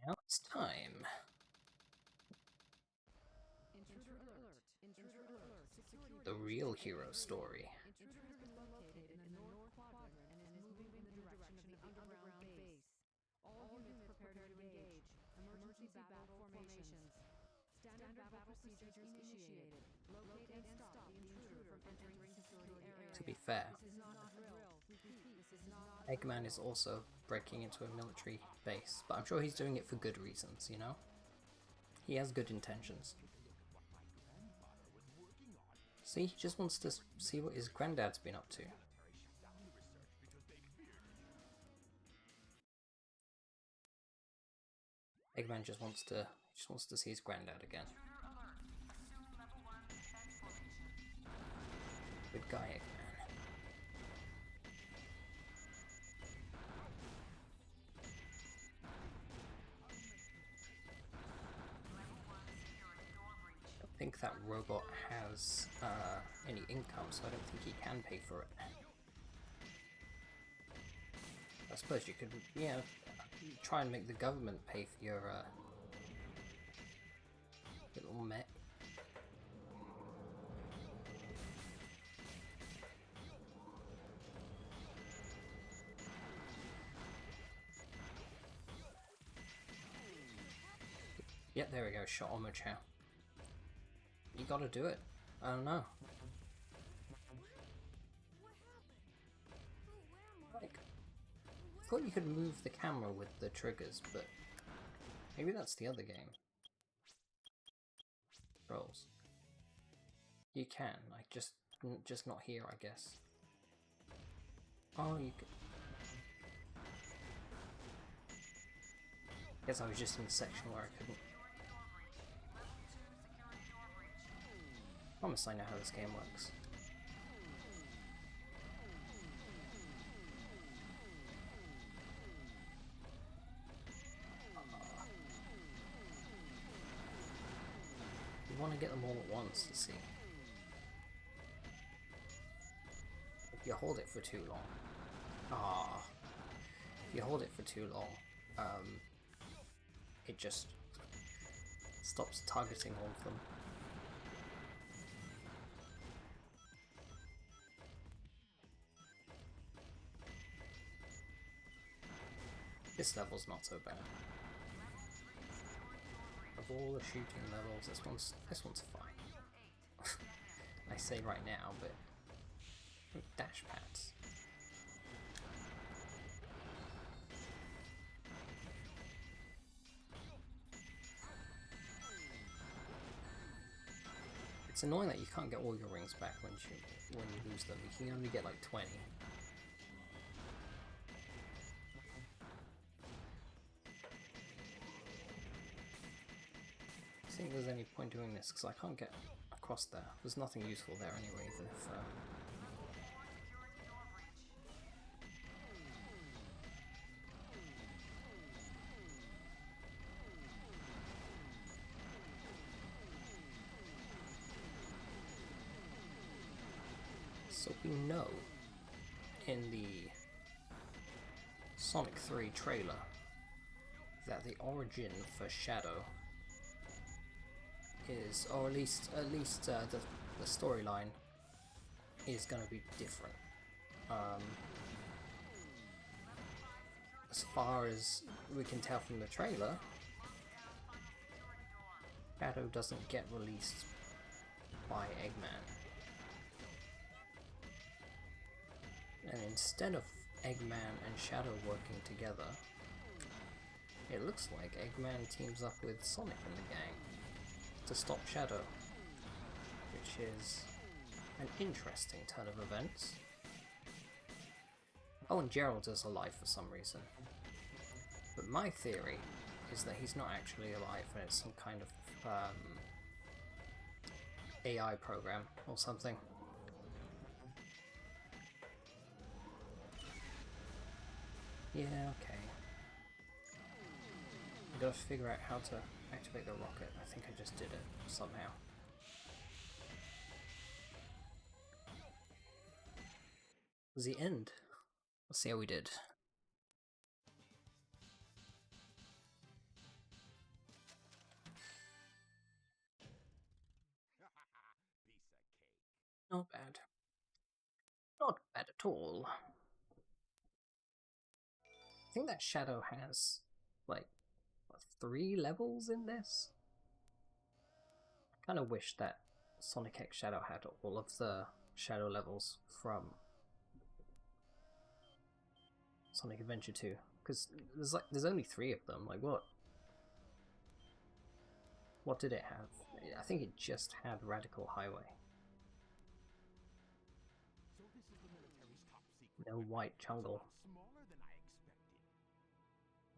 Now it's time. The real hero story. Intruder is located in the north quadrant and is moving in the direction of the underground base. All units prepare to engage. Emergency battle formations. Standard battle procedures initiated. Locate and stop the intruder from entering security area. To be fair, This is not a drill. Repeat, this is not Eggman is also breaking into a military base, but I'm sure he's doing it for good reasons, you know? He has good intentions. See, he just wants to see what his granddad's been up to. Eggman just wants to see his granddad again. Good guy, Eggman. I don't think that robot has any income, so I don't think he can pay for it. I suppose you could, yeah, try and make the government pay for your little mech. Yep, there we go, shot on Chow. You gotta do it. I don't know. Like, I thought you could move the camera with the triggers, but maybe that's the other game. Controls. You can, like just not here, I guess. Oh, you could. Guess I was just in the section where I couldn't. Promise I know how this game works. You want to get them all at once, you see. If you hold it for too long. If you hold it for too long, it just stops targeting all of them. This level's not so bad. Of all the shooting levels, this one's fine. I say right now, but dash pads. It's annoying that you can't get all your rings back when you lose them. You can only get like 20. I don't think there's any point doing this because I can't get across there. There's nothing useful there anyway, even if so we know in the Sonic 3 trailer that the origin for Shadow is, or at least the storyline is going to be different. As far as we can tell from the trailer, Shadow doesn't get released by Eggman. And instead of Eggman and Shadow working together, it looks like Eggman teams up with Sonic and the gang to stop Shadow, which is an interesting turn of events. Oh, and Gerald is alive for some reason. But my theory is that he's not actually alive and it's some kind of AI program or something. Yeah, okay. I gotta figure out how to activate the rocket. I think I just did it somehow. Was the end? Let's see how we did. Not bad. Not bad at all. I think that Shadow has, like, what, 3 levels in this? I kind of wish that Sonic X Shadow had all of the Shadow levels from Sonic Adventure 2, because there's only 3 of them. Like, what did it have? I think it just had Radical Highway. No White Jungle.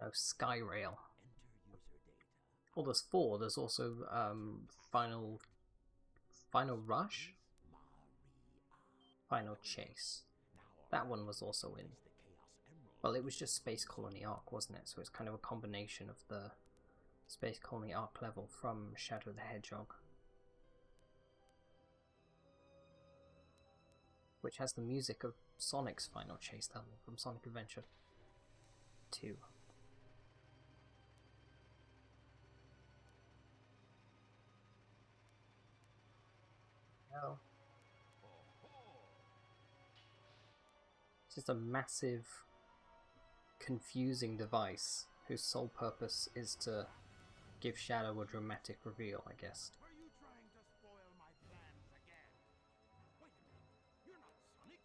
No Sky Rail. Well, there's 4. There's also Final Rush, Final Chase. That one was also in. Well, it was just Space Colony Arc, wasn't it? So it's kind of a combination of the Space Colony Arc level from Shadow the Hedgehog, which has the music of Sonic's Final Chase level from Sonic Adventure 2. No. It's just a massive, confusing device whose sole purpose is to give Shadow a dramatic reveal, I guess. Are you trying to spoil my plans again? Wait a minute, you're not Sonic.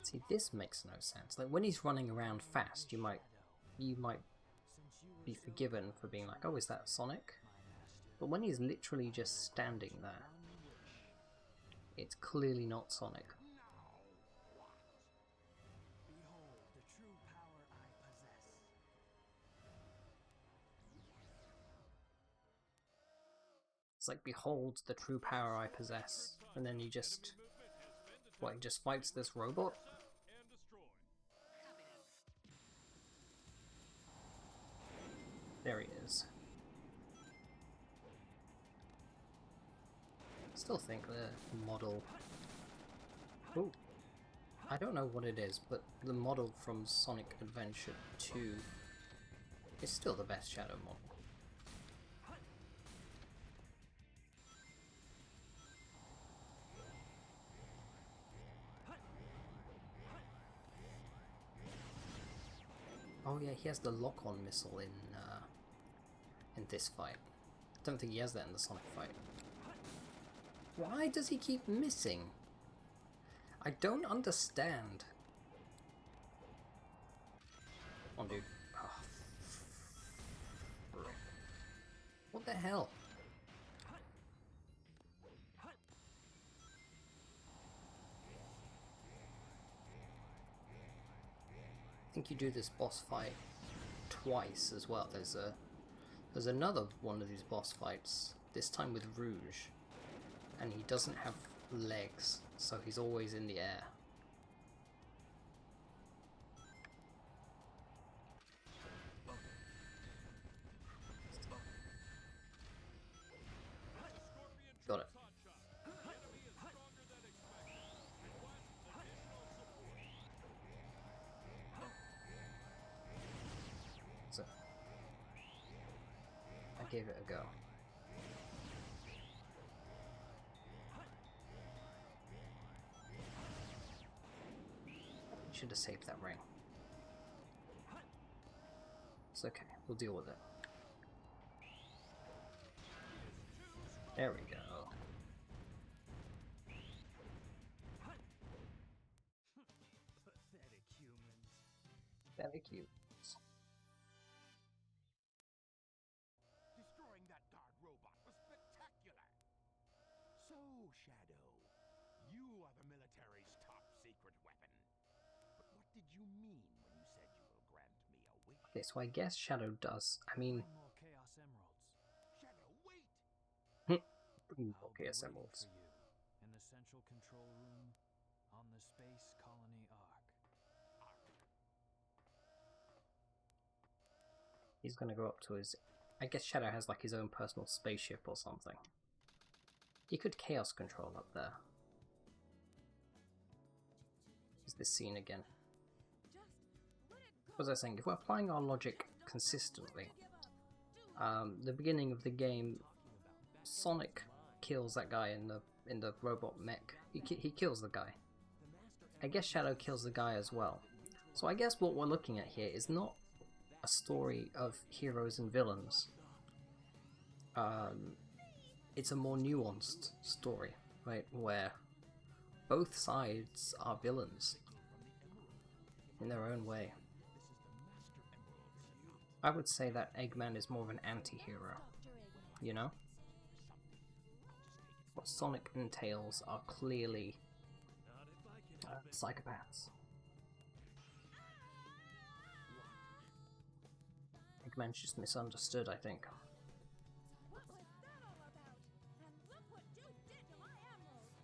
See, this makes no sense. Like, when he's running around fast, you might be forgiven for being like, oh, is that Sonic? But when he's literally just standing there, it's clearly not Sonic. Now what? Behold the true power I possess. It's like, behold the true power I possess. And then he just, what, he just fights this robot? There he is. Still think the model... Ooh. I don't know what it is, but the model from Sonic Adventure 2 is still the best Shadow model. Oh yeah, he has the lock-on missile in this fight. Don't think he has that in the Sonic fight. Why does he keep missing? I don't understand. Come on, dude. Oh, frick. What the hell? I think you do this boss fight twice as well. There's another one of these boss fights, this time with Rouge, and he doesn't have legs, so he's always in the air. Got it. So, I gave it a go. Should have saved that ring. It's okay, we'll deal with it. There we go. Pathetic humans. Very cute. Destroying that guard robot was spectacular. So, Shadow, you are the military's top secret weapon. But what did you mean when you said you will grant me a wish? Okay, so I guess Shadow does. I mean, More Chaos Emeralds. Shadow, wait! more Chaos Emeralds. For you in the central control room on the Space Colony Arc. He's gonna go up to his... I guess Shadow has like his own personal spaceship or something. He could Chaos Control up there. Is this scene again? What was I saying? If we're applying our logic consistently, the beginning of the game, Sonic kills that guy in the robot mech. He kills the guy. I guess Shadow kills the guy as well. So I guess what we're looking at here is not a story of heroes and villains. It's a more nuanced story, right, where both sides are villains in their own way. I would say that Eggman is more of an anti-hero, you know? What Sonic and Tails are clearly psychopaths. Eggman's just misunderstood, I think. What was that all about? And look what you did to my emerald!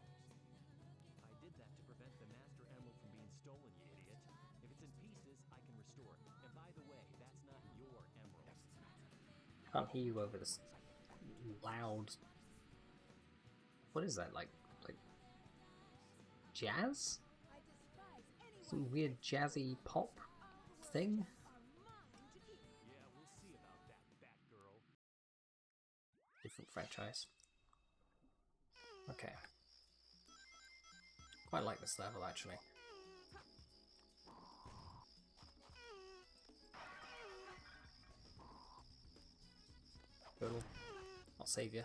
I did that to prevent the Master Emerald from being stolen, you idiot. If it's in pieces, I can restore it. And by the way, that's not your emerald. Can't hear you over this loud... What is that, like jazz? I despise anyone Some weird jazzy pop thing? are mine to keep. Yeah, we'll see about that, Batgirl. Different franchise. Okay. Quite like this level, actually. Turtle, I'll save you.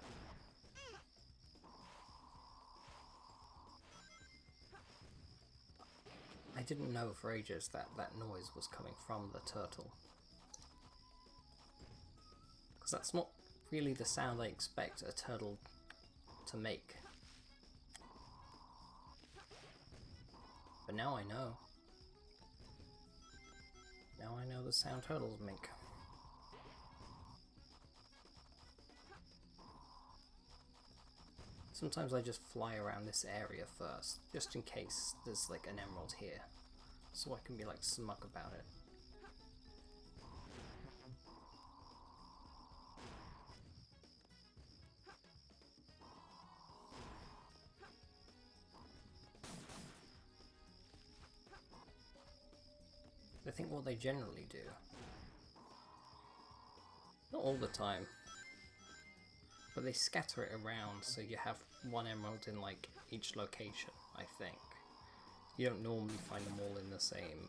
I didn't know for ages that that noise was coming from the turtle. Because that's not really the sound I expect a turtle to make. But now I know. Now I know the sound turtles make. Sometimes I just fly around this area first, just in case there's like an emerald here, so I can be like smug about it. I think what they generally do, not all the time, but they scatter it around so you have one emerald in like each location, I think. You don't normally find them all in the same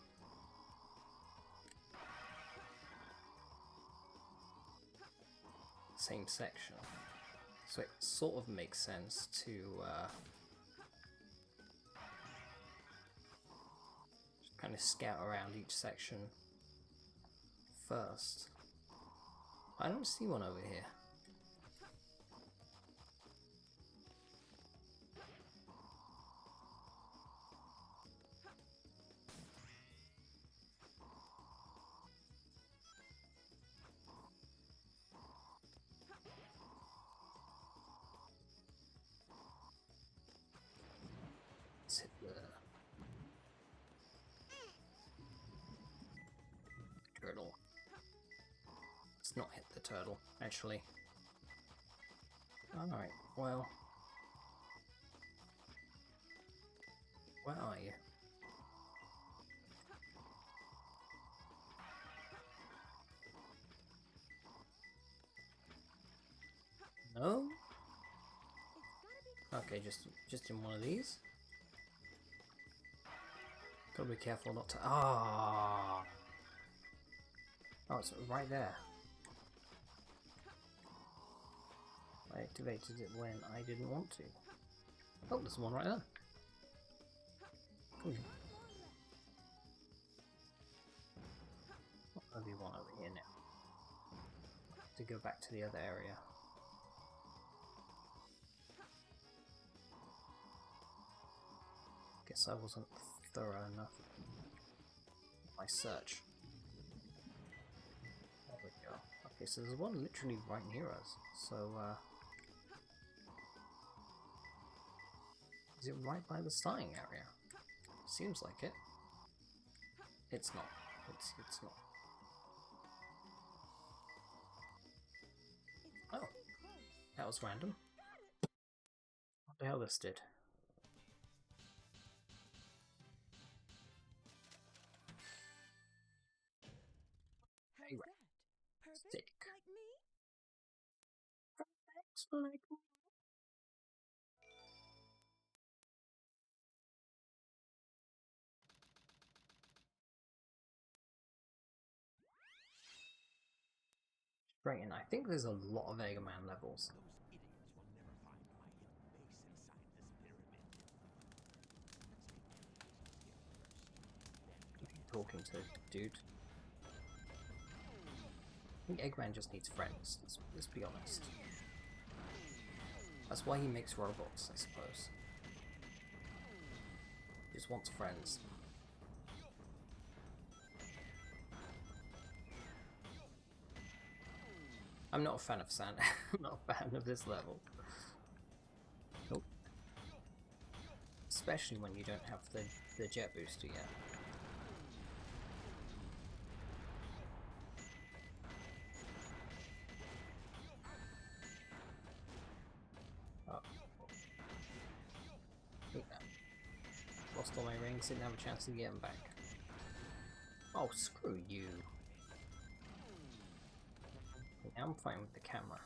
section. So it sort of makes sense to just kind of scout around each section first. I don't see one over here. Let's hit the turtle. Let's not hit the turtle, actually. Alright, well. Where are you? No? Okay, just in one of these. Gotta be careful not to. Ah! Oh, it's right there. I activated it when I didn't want to. Oh, there's one right there. Cool. There'll be one over here now. To go back to the other area. Guess I wasn't thorough enough in my search. There we go. Okay, so there's one literally right near us. So, is it right by the starting area? Seems like it. It's not. It's not. Oh, that was random. What the hell this did? How's that? Perfect? Stick. Like me? Perfect like me. frustrating. I think there's a lot of Eggman levels. Those idiots will never find my hidden base inside this pyramid. Let's get the pieces here first. Talking to dude. I think Eggman just needs friends, let's be honest. That's why he makes robots, I suppose. He just wants friends. I'm not a fan of Sand. I'm not a fan of this level. Nope. Especially when you don't have the jet booster yet. Oh. Look at that. Lost all my rings, didn't have a chance to get them back. Oh, screw you. Now I'm fine with the camera.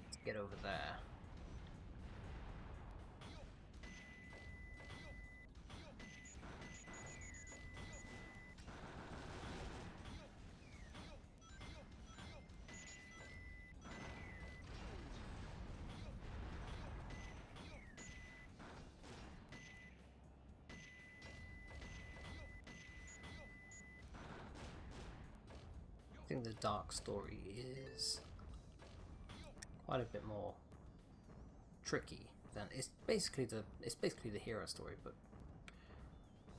Let's get over there. I think the dark story is quite a bit more tricky than it's basically the hero story, but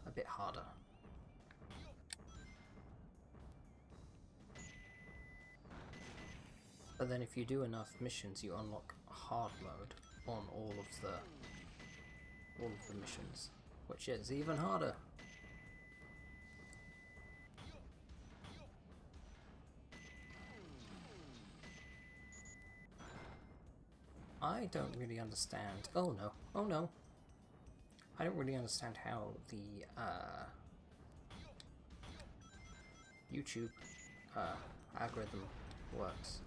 a bit harder. But then if you do enough missions, you unlock hard mode on all of the missions, which is even harder. I don't really understand. Oh no. Oh no. I don't really understand how the YouTube algorithm works.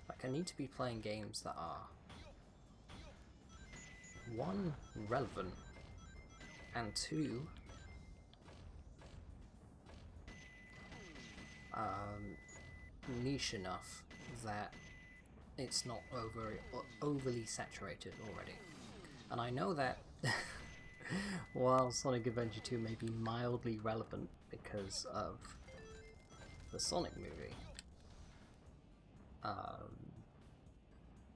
Like, I need to be playing games that are 1, relevant, and 2, niche enough that it's not overly saturated already. And I know that while Sonic Adventure 2 may be mildly relevant because of the Sonic movie,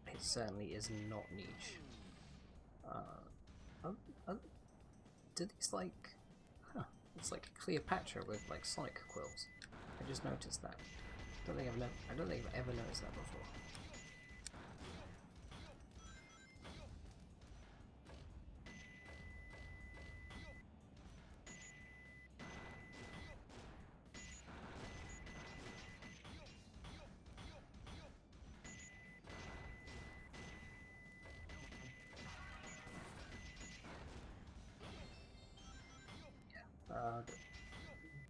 it certainly is not niche. Did these like... Huh, it's like Cleopatra with like Sonic quills. I just noticed that. I don't think I've ever noticed that before.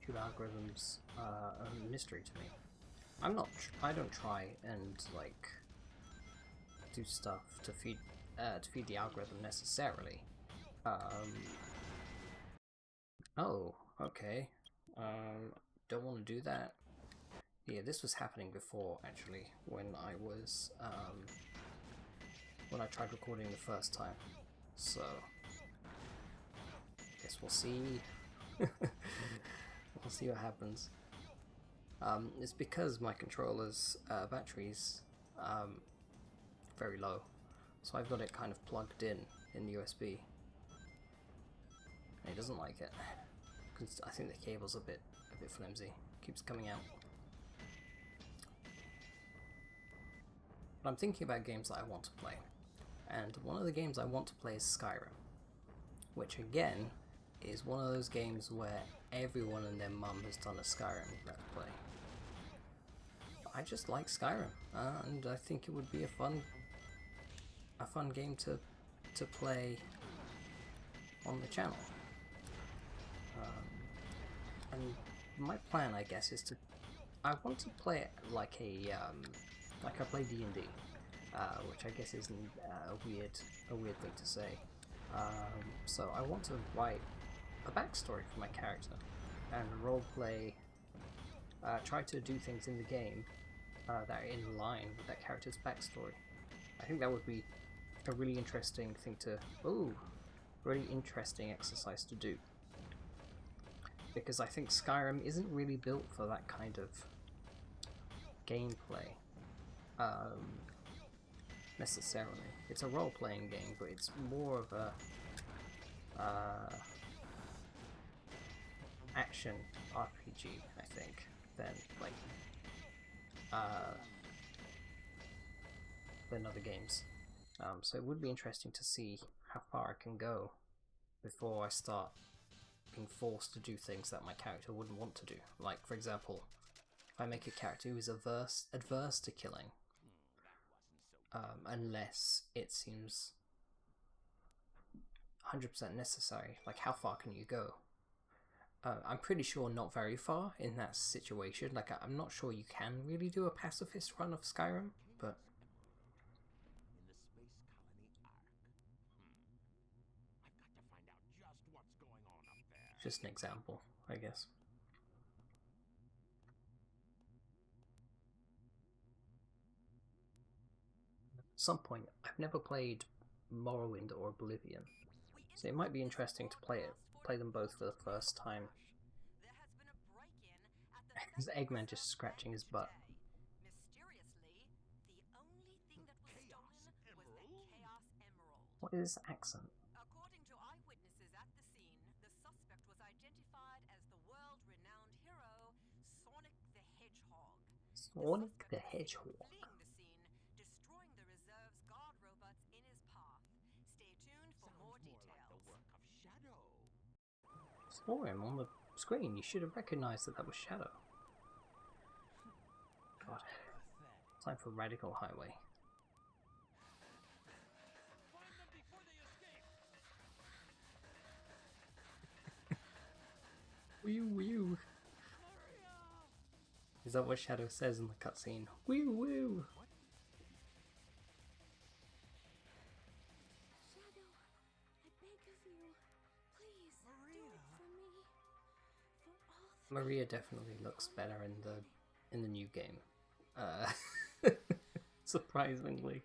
YouTube algorithms are a mystery to me. I don't try and like do stuff to feed the algorithm necessarily. Oh, okay. Don't want to do that. Yeah, this was happening before actually when I was when I tried recording the first time. So guess we'll see. We'll see what happens. It's because my controller's battery's very low, so I've got it kind of plugged in the USB. And it doesn't like it because I think the cable's a bit flimsy. Keeps coming out. But I'm thinking about games that I want to play, and one of the games I want to play is Skyrim, which again is one of those games where everyone and their mum has done a Skyrim Let's Play. I just like Skyrim, and I think it would be a fun game to play on the channel. And my plan, I guess, is to I want to play it like I play D&D, which I guess is a weird thing to say. So I want to write a backstory for my character and roleplay, try to do things in the game that are in line with that character's backstory. I think that would be a really interesting thing to, really interesting exercise to do. Because I think Skyrim isn't really built for that kind of gameplay, necessarily. It's a role-playing game, but it's more of a action RPG, I think, than like than other games. So it would be interesting to see how far I can go before I start being forced to do things that my character wouldn't want to do. Like, for example, if I make a character who is adverse to killing, unless it seems 100% necessary, like how far can you go? I'm pretty sure not very far in that situation. Like, I'm not sure you can really do a pacifist run of Skyrim, but In the Space Colony Ark. I've got to find out just what's going on up there. just an example, I guess. At some point, I've never played Morrowind or Oblivion, so it might be interesting to play them both for the first time. Is Eggman just scratching his butt? Mysteriously, the only thing that was stolen was the Chaos Emerald. What is this accent? According to eyewitnesses at the scene, the suspect was identified as the world-renowned hero Sonic the Hedgehog. Sonic the Hedgehog. Fleeing the scene, destroying the reserve's guard robots in his path. Stay tuned for more details. Like the work of Shadow. Saw him on the screen. You should have recognized that was Shadow. God. Time for Radical Highway. Find them before they escape! Wee woo. Is that what Shadow says in the cutscene? Wee woo. Shadow, I beg of you, please do it for me. For all Maria definitely looks better in the new game. Surprisingly.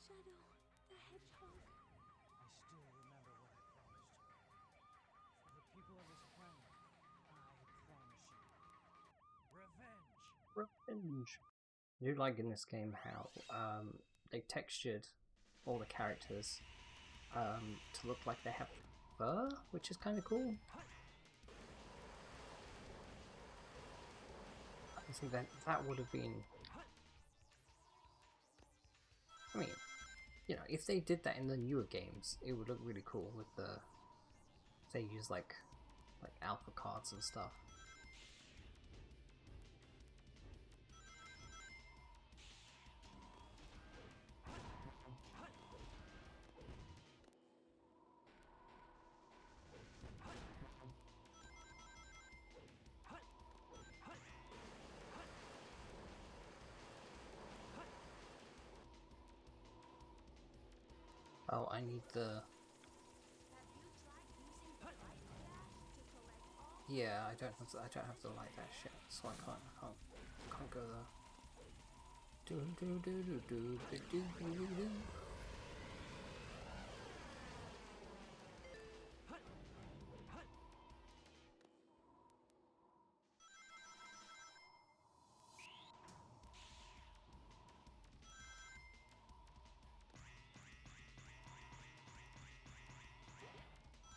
Shadow, the Hedgehog. I still remember what I promised you. For the people of this planet, I promise you. Revenge! Revenge. I do like in this game how they textured all the characters to look like they have fur, which is kind of cool. I think that would have been... I mean, you know, if they did that in the newer games, it would look really cool with the... If they use like alpha cards and stuff. Oh, I need the... Have you tried using the light flash to collect all Yeah, I don't have to light that shit, so I can't go there. Do do do do do do do do do.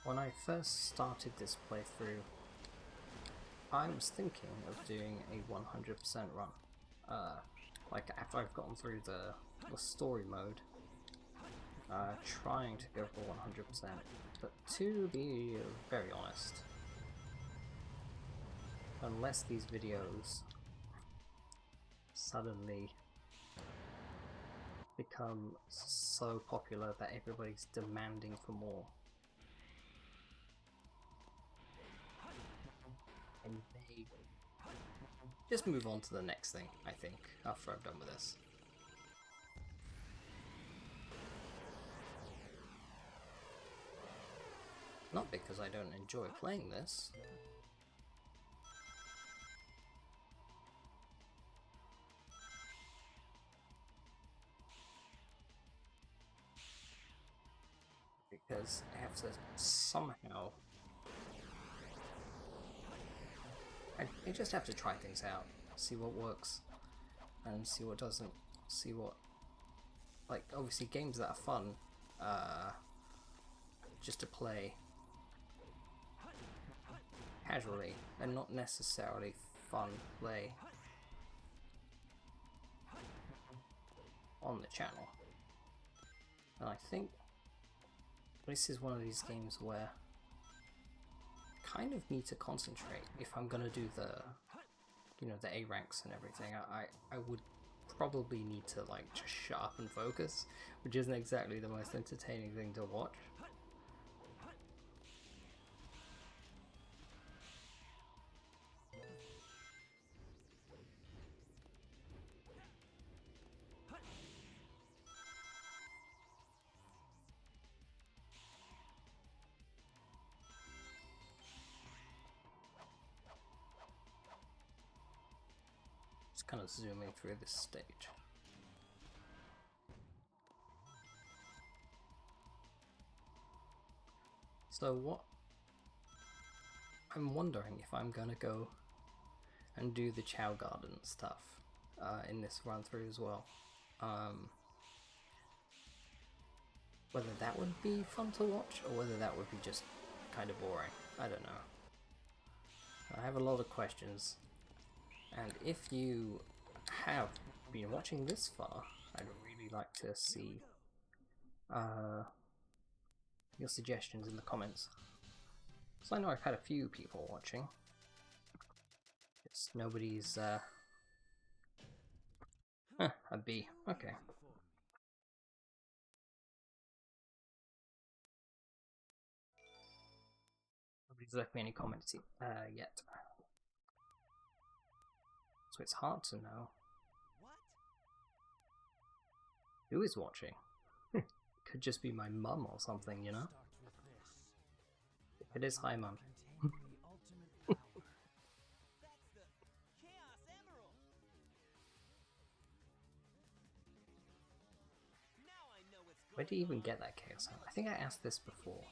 When I first started this playthrough, I was thinking of doing a 100% run. Like after I've gotten through the story mode, trying to go for 100%. But to be very honest, unless these videos suddenly become so popular that everybody's demanding for more, I just move on to the next thing, I think, after I'm done with this. Not because I don't enjoy playing this. Because I have to somehow... I just have to try things out, see what works, and see what doesn't, see what... Like, obviously games that are fun, just to play casually, and not necessarily fun play on the channel. And I think this is one of these games where I kind of need to concentrate if I'm gonna do the, you know, the A ranks and everything. I would probably need to like just shut up and focus, which isn't exactly the most entertaining thing to watch. Just kind of zooming through this stage. So what I'm wondering if I'm gonna go and do the Chow Garden stuff in this run through as well. Whether that would be fun to watch or whether that would be just kind of boring. I don't know. I have a lot of questions, and if you have been watching this far, I'd really like to see your suggestions in the comments. So I know I've had a few people watching. It's nobody's a B. Okay. Nobody's left me any comments yet. So it's hard to know who is watching. Could just be my mum or something, you know? If it is, hi mum. Where do you even get that chaos? I think I asked this before.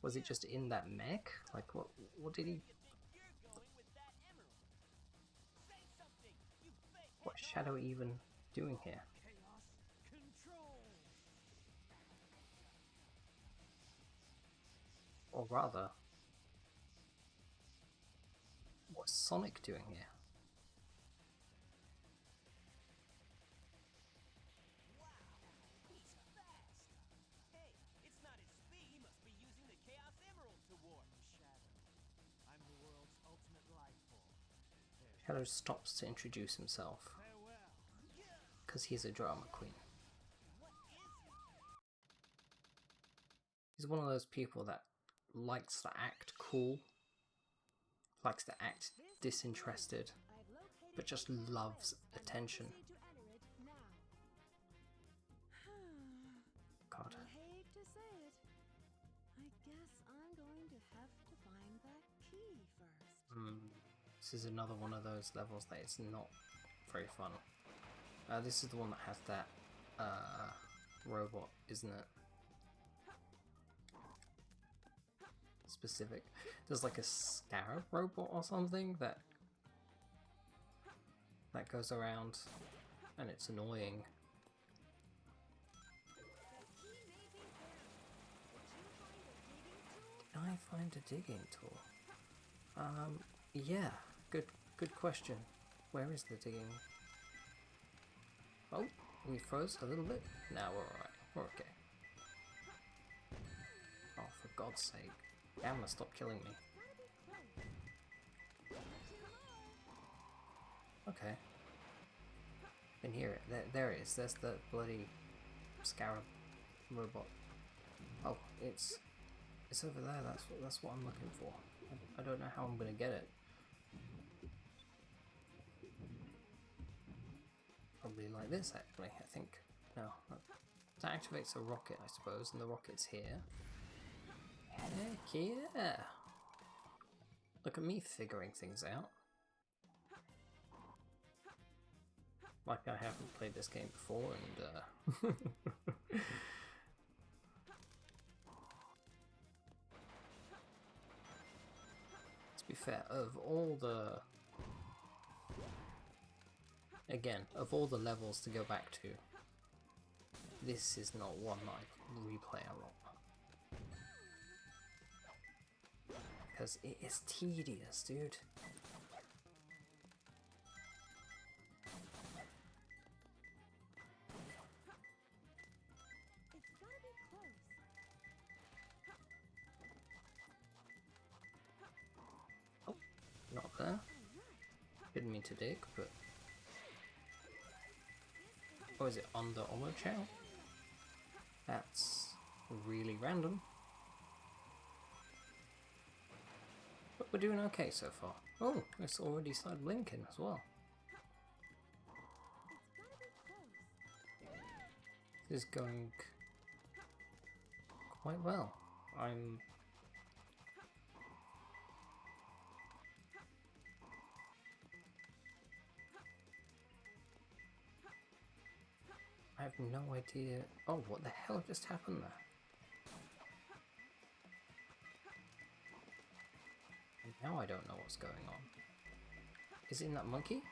Was it just in that mech? Like, what did he... What is Shadow even doing here? Or rather, what's Sonic doing here? Shadow stops to introduce himself because he's a drama queen. He's one of those people that likes to act cool, likes to act disinterested, but just loves attention. God. I hate to say it. I guess I'm going to have to find that key first. This is another one of those levels that is not very fun. This is the one that has that robot, isn't it? Specific. There's like a scarab robot or something that goes around, and it's annoying. Did I find a digging tool? Yeah. Good question. Where is the digging? Oh, we froze a little bit. Now we're alright. We're okay. Oh, for God's sake. Gamma, stop killing me. Okay. Can hear it. There it is. There's the bloody scarab robot. Oh, it's over there. That's what I'm looking for. I don't know how I'm gonna get it. like this, actually, I think. No, that activates a rocket, I suppose, and the rocket's here. Heck yeah! Look at me figuring things out. Like I haven't played this game before, and to be fair, of all the... Again, of all the levels to go back to, this is not one that I replay a lot. Because it is tedious, dude. It's gotta be close. Oh, not there. Didn't mean to dig, but... Oh, is it on the Omo channel? That's really random. But we're doing okay so far. Oh, it's already started blinking as well. It's gotta be close. This is going quite well. I have no idea. Oh, what the hell just happened there? And now I don't know what's going on. Is it in that monkey?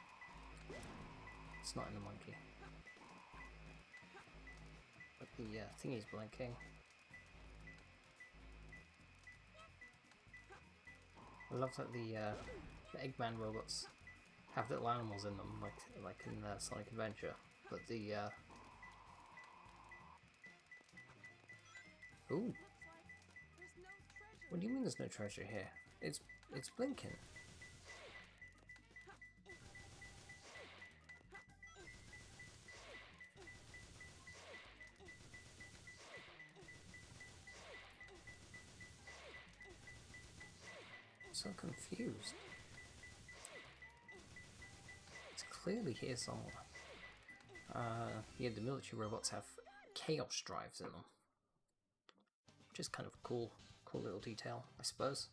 It's not in the monkey. But the thingy's blinking. I love that the Eggman robots have little animals in them, like in Sonic Adventure. But the ooh. What do you mean there's no treasure here? It's blinking. I'm so confused. It's clearly here somewhere. Yeah, the military robots have chaos drives in them. Which is kind of cool little detail, I suppose.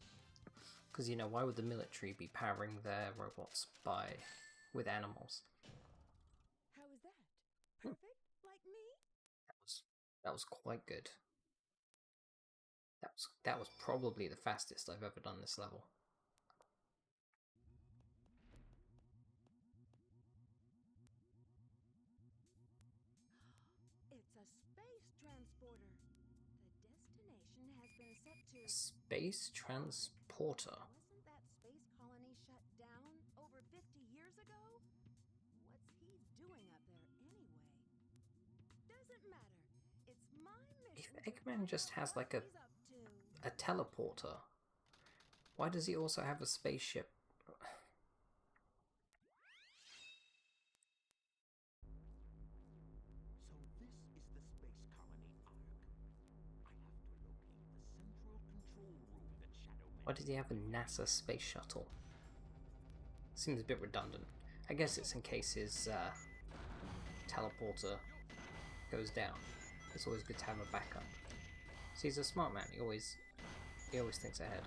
Because, you know, why would the military be powering their robots with animals? How is that? Perfect? Like me? That was quite good. That was probably the fastest I've ever done this level. It's a space transporter. The destination has been set to... Space transporter? Wasn't that space colony shut down over 50 years ago? What's he doing up there anyway? Doesn't matter. It's my mission. If Eggman just has like What he's up to. a teleporter, why does he also have a spaceship? So this is the space colony Ark. I have to locate the central control room that Shadow Why does he have a NASA space shuttle? Seems a bit redundant. I guess it's in case his teleporter goes down. It's always good to have a backup. So he's a smart man. He always thinks ahead.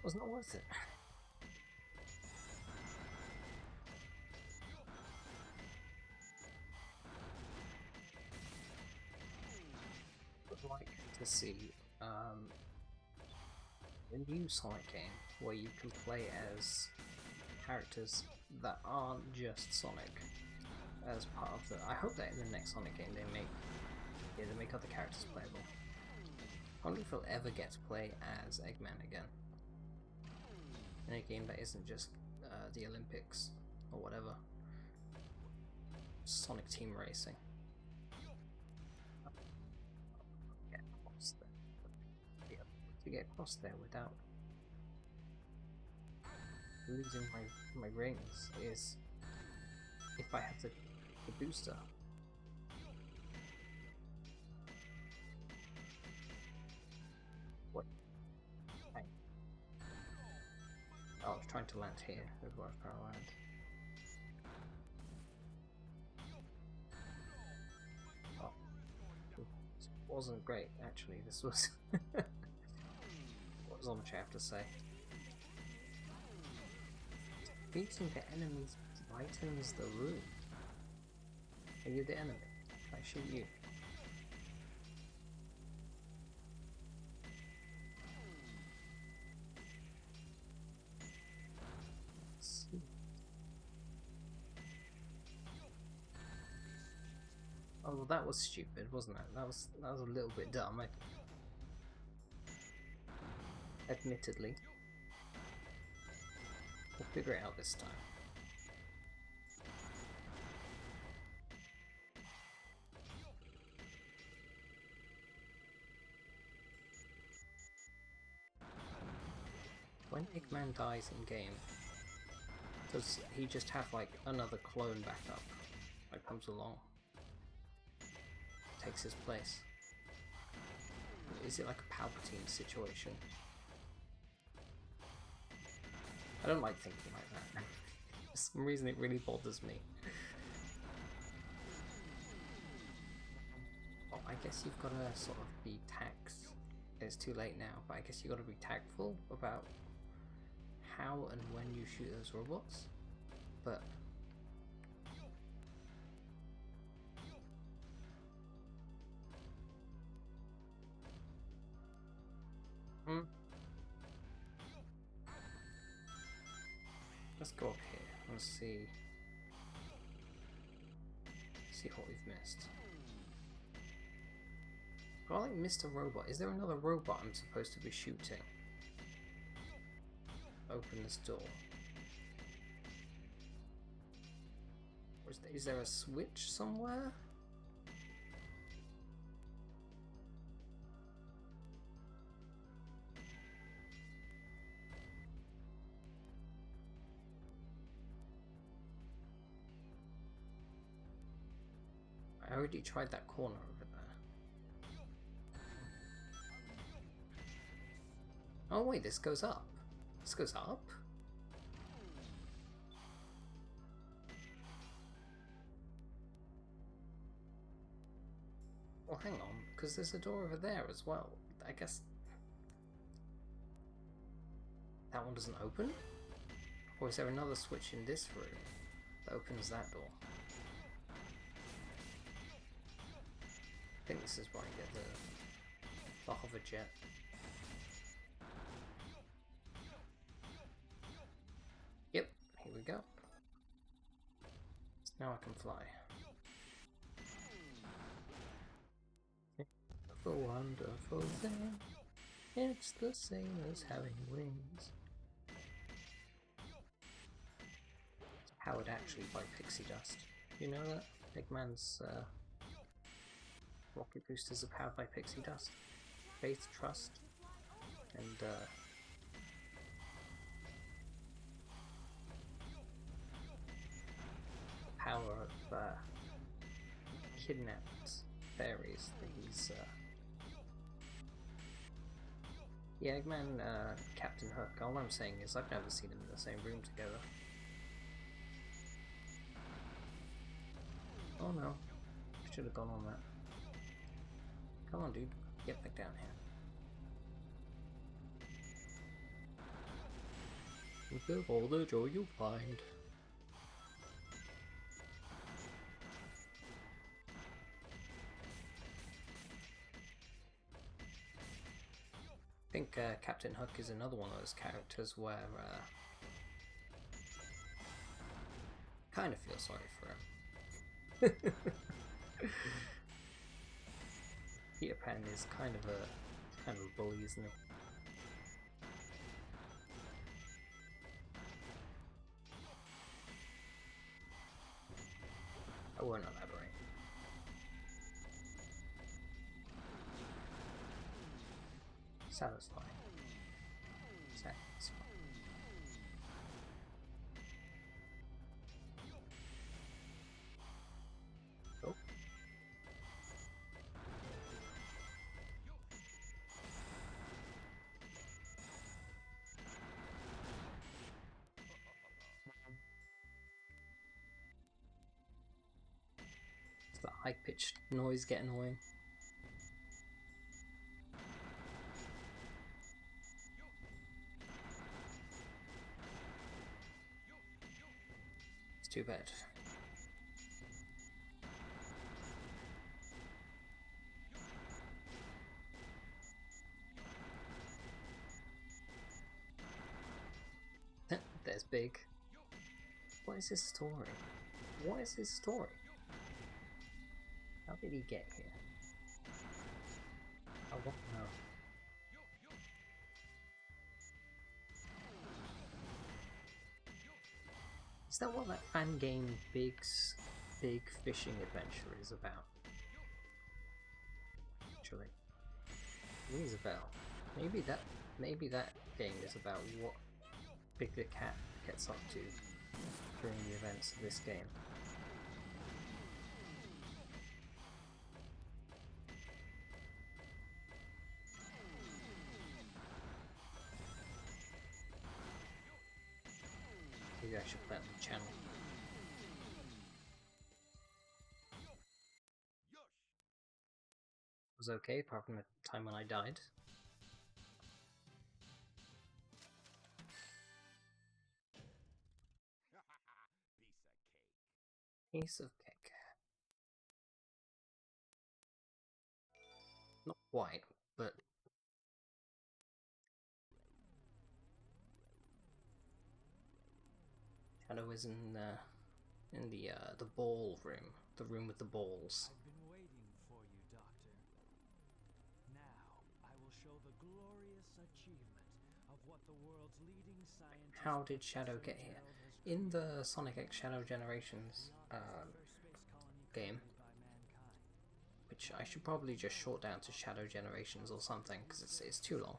Was not worth it. Would like to see a new Sonic game where you can play as characters that aren't just Sonic as part of the... I hope that in the next Sonic game they make other characters playable. I wonder if he'll ever get to play as Eggman again. In a game that isn't just the Olympics or whatever. Sonic Team Racing. To get across there without losing my rings is if I have the booster. trying to land here with what power land. Oh, this wasn't great actually. This was. What does Omche have to say? Beating the enemies brightens the room. Are you the enemy? Can I shoot you? Let's see. Oh, well, that was stupid, wasn't it? That was a little bit dumb. Admittedly, we'll figure it out this time. When Eggman dies in game, does he just have like another clone backup that comes along, takes his place? Is it like a Palpatine situation? I don't like thinking like that. For some reason it really bothers me. Oh, I guess you've got to sort of be it's too late now, but I guess you've got to be tactful about how and when you shoot those robots. But let's go up here. Let's see what we've missed. But I like Mr. Robot. Is there another robot I'm supposed to be shooting? Open this door. Or is there a switch somewhere? I already tried that corner over there. Oh wait, this goes up. This goes up? Well, hang on, because there's a door over there as well. I guess that one doesn't open? Or is there another switch in this room that opens that door? I think this is where I get the hover jet. Yep, here we go. So now I can fly. A wonderful thing. It's the same as having wings. It's powered actually by pixie dust. You know that? Eggman's rocket boosters are powered by pixie dust. Faith, trust, and the power of kidnapped fairies that he's yeah, Eggman, Captain Hook. All I'm saying is I've never seen them in the same room together. Oh no, I should have gone on that. Come on, dude, get back down here. Look at all the joy you'll find. I think Captain Hook is another one of those characters where kind of feel sorry for him. Peter Pan is kind of a bully, isn't he? I won't elaborate. Satisfying. Satisfying. Oh. The high-pitched noise get annoying. It's too bad. There's Big. What is his story? What is his story? How did he get here? I want to know. Is that what that fan game Big Fishing Adventure is about? Actually, rings a bell. Maybe that game is about what Big the Cat gets up to during the events of this game. Maybe I should play on the channel. It was okay apart from the time when I died. Piece of cake. Not quite, but Shadow is in the ball room, the room with the balls. I've been waiting for you, Doctor. Now, I will show the glorious achievement of what the world's leading scientist. How did Shadow get here? In the Sonic X Shadow Generations game, which I should probably just short down to Shadow Generations or something because it's too long.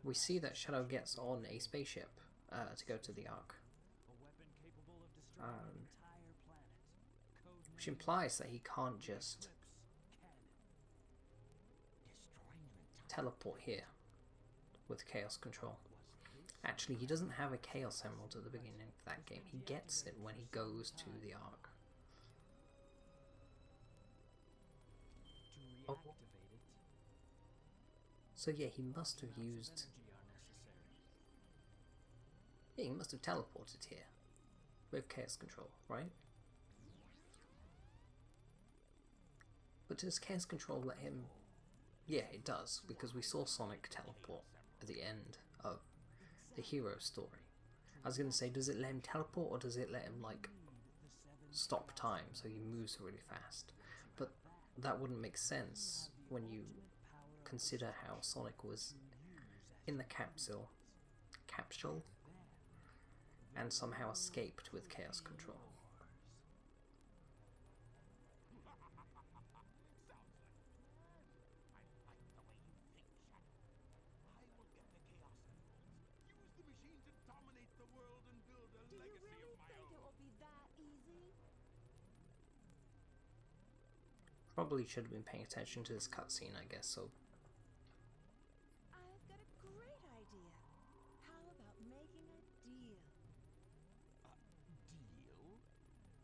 We see that Shadow gets on a spaceship to go to the Ark, which implies that he can't just teleport here with Chaos Control. Actually, he doesn't have a Chaos Emerald at the beginning of that game. He gets it when he goes to the Ark. Oh. So yeah, he must have used... Yeah, he must have teleported here with Chaos Control, right? But does Chaos Control let him... Yeah, it does, because we saw Sonic teleport at the end of the hero story. I was going to say, does it let him teleport or does it let him, like, stop time so he moves really fast? But that wouldn't make sense when you consider how Sonic was in the capsule and somehow escaped with Chaos Control. Probably should have been paying attention to this cutscene, I guess, so... I've got a great idea. How about making a deal? Deal?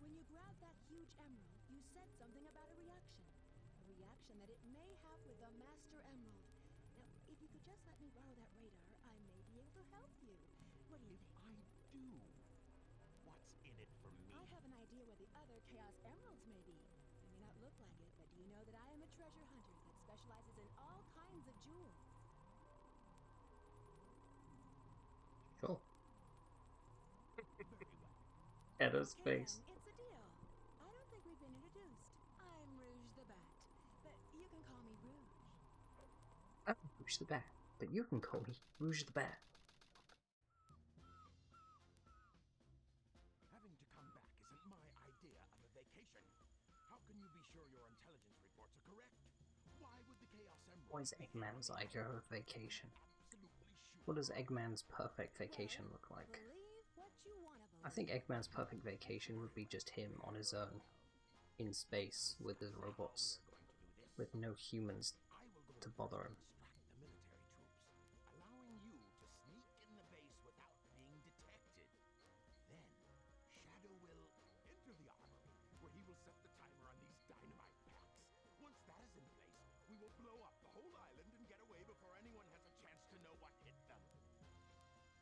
When you grabbed that huge emerald, you said something about a reaction. A reaction that it may have with the Master Emerald. Now, if you could just let me borrow that radar, I may be able to help you. What do you think? I do. What's in it for me? I have an idea where the other Chaos Emeralds may be. They may not look like it, but do you know that I am a treasure hunter that specializes in all kinds of jewels? Sure. Very well. Edo's Okay, face. then, it's a deal. I don't think we've been introduced. I'm Rouge the Bat, but you can call me Rouge. I'm Rouge the Bat, but you can call me Rouge the Bat. Having to come back isn't my idea of a vacation. How can you be sure your intelligence reports are correct? Why would the Chaos Emerald... What is Eggman's idea of a vacation? Absolutely sure. What does Eggman's perfect vacation look like? Believe what you want to believe. I think Eggman's perfect vacation would be just him on his own, in space, with his robots, with no humans to bother him. Distract the military troops, allowing you to sneak in the base without being detected. Then, Shadow will enter the armory, where he will set the timer on these dynamite packs. Once that is in place, we will blow up the whole island and get away before anyone has a chance to know what hit them.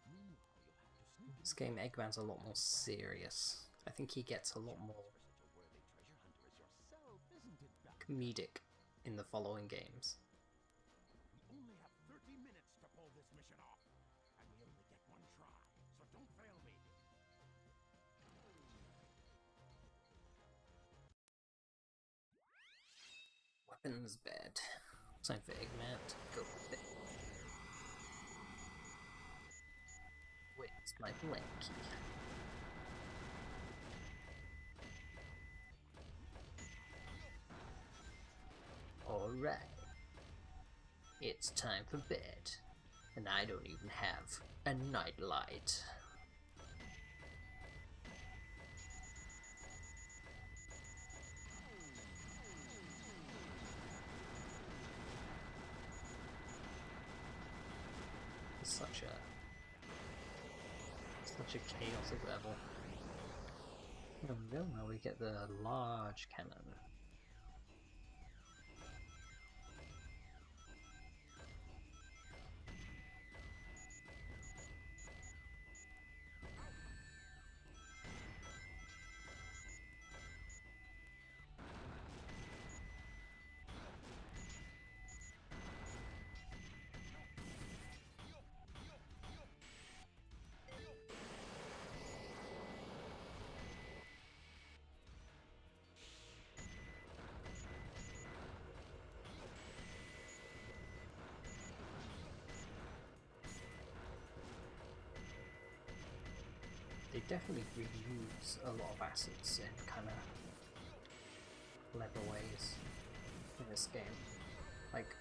Meanwhile, you'll have to sneak This game, Eggman's a lot more serious. I think he gets a lot more for such a worthy treasure hunter as yourself, isn't it, Duck? comedic in the following games. We only have 30 minutes to pull this mission off, and we only get one try, so don't fail me. Weapons bed. Time for Eggman to go to bed. Where's my blankie? Alright. It's time for bed. And I don't even have a nightlight. It's such a chaotic level. There we go, now we get the large cannon. They definitely reuse a lot of assets in kind of clever ways in this game. Like,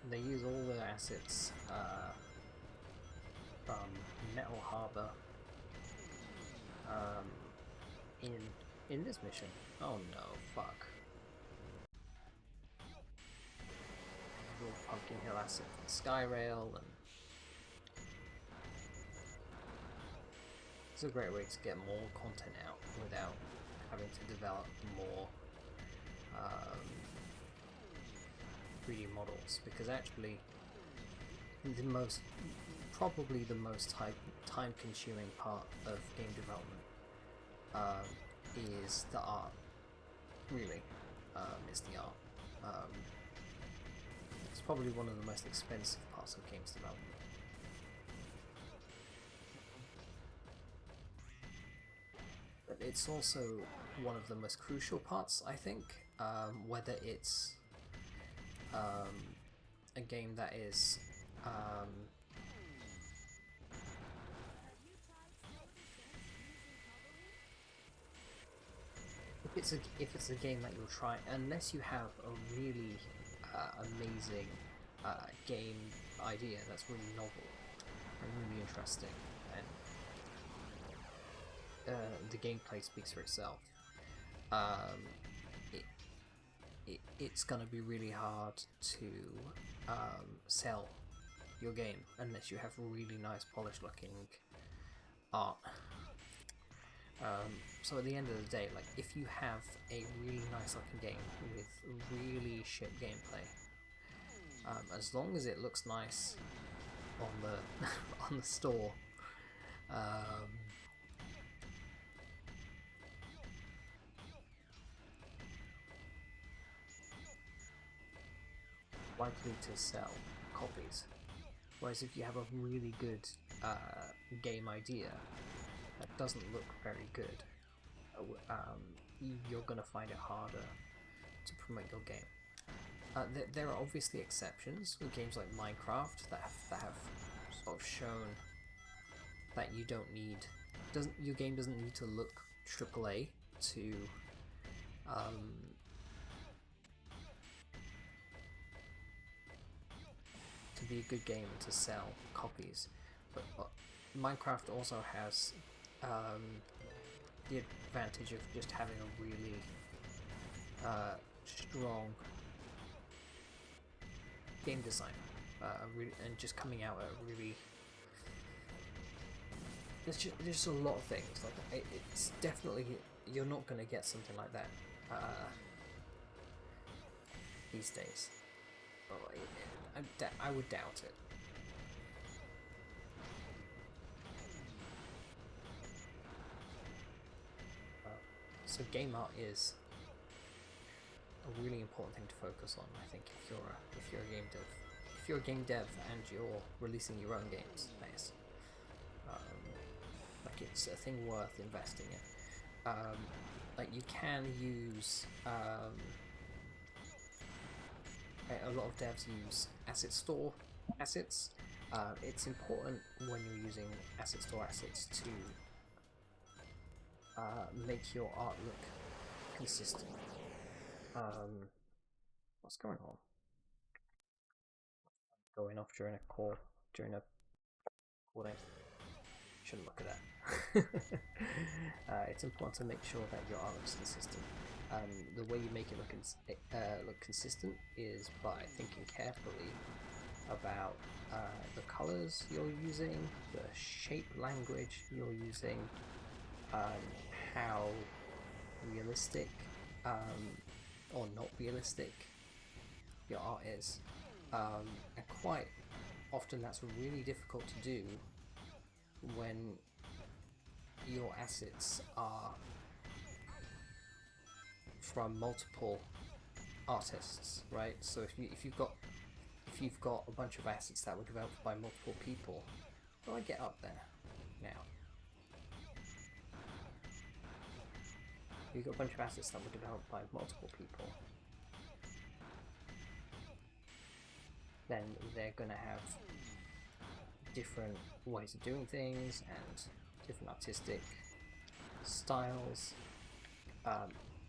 they use all the assets from Metal Harbor in this mission. Oh no, fuck. Little Pumpkin Hill asset from Skyrail, and it's a great way to get more content out without having to develop more 3D models, because actually probably the most time-consuming part of game development is the art. Really, is the art. It's probably one of the most expensive parts of games development. But it's also one of the most crucial parts, I think, whether it's a game that is if it's a game that you'll try, unless you have a really amazing game idea that's really novel and really interesting, and the gameplay speaks for itself, it's gonna be really hard to sell your game unless you have really nice, polished looking art. So at the end of the day, like, if you have a really nice looking game with really shit gameplay, as long as it looks nice on the on the store, likely to sell copies. Whereas if you have a really good game idea that doesn't look very good, you're gonna find it harder to promote your game. There are obviously exceptions with games like Minecraft that have sort of shown that you don't need, your game doesn't need to look AAA to be a good game and to sell copies. But Minecraft also has the advantage of just having a really strong game design, and just coming out at a really, there's just a lot of things. Like, it's definitely, you're not going to get something like that these days. Oh, I would doubt it. So game art is a really important thing to focus on. I think if you're a game dev, and you're releasing your own games, nice. Like it's a thing worth investing in. Like you can use a lot of devs use asset store assets. It's important when you're using asset store assets to make your art look consistent. What's going on? Going off during a call, shouldn't look at that. It's important to make sure that your art looks consistent. The way you make it look consistent is by thinking carefully about the colors you're using, the shape language you're using, how realistic or not realistic your art is. And quite often that's really difficult to do when your assets are from multiple artists, right? So if you've got a bunch of assets that were developed by multiple people, well, I get up there now. You've got a bunch of assets that were developed by multiple people, then they're gonna have different ways of doing things and different artistic styles.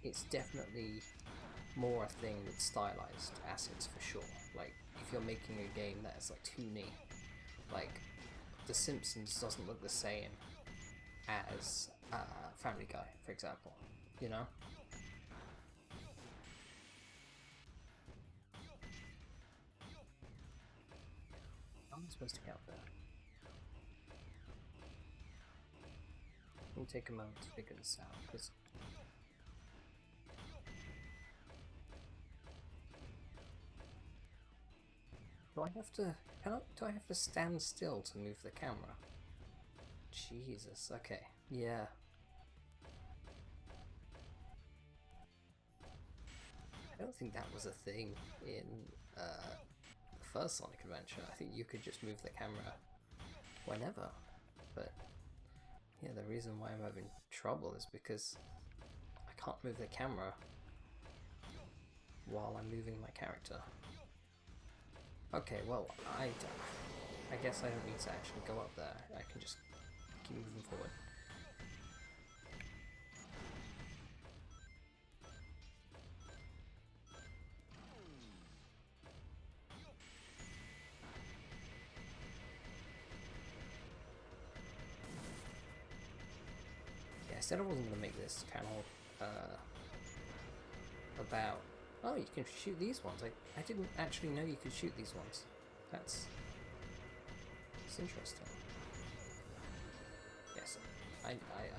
It's definitely more a thing with stylized assets for sure. Like if you're making a game that is like 2D, like The Simpsons doesn't look the same as Family Guy, for example, you know? I'm supposed to get up there. Let me take a moment to figure this out, because do I have to stand still to move the camera? Jesus, okay, yeah. I don't think that was a thing in the first Sonic Adventure. I think you could just move the camera whenever, but yeah, the reason why I'm having trouble is because I can't move the camera while I'm moving my character. Okay, well, I guess I don't need to actually go up there. I can just keep moving forward. Yeah, I said I wasn't going to make this channel about... Oh, you can shoot these ones. I didn't actually know you could shoot these ones. That's interesting. Yes, I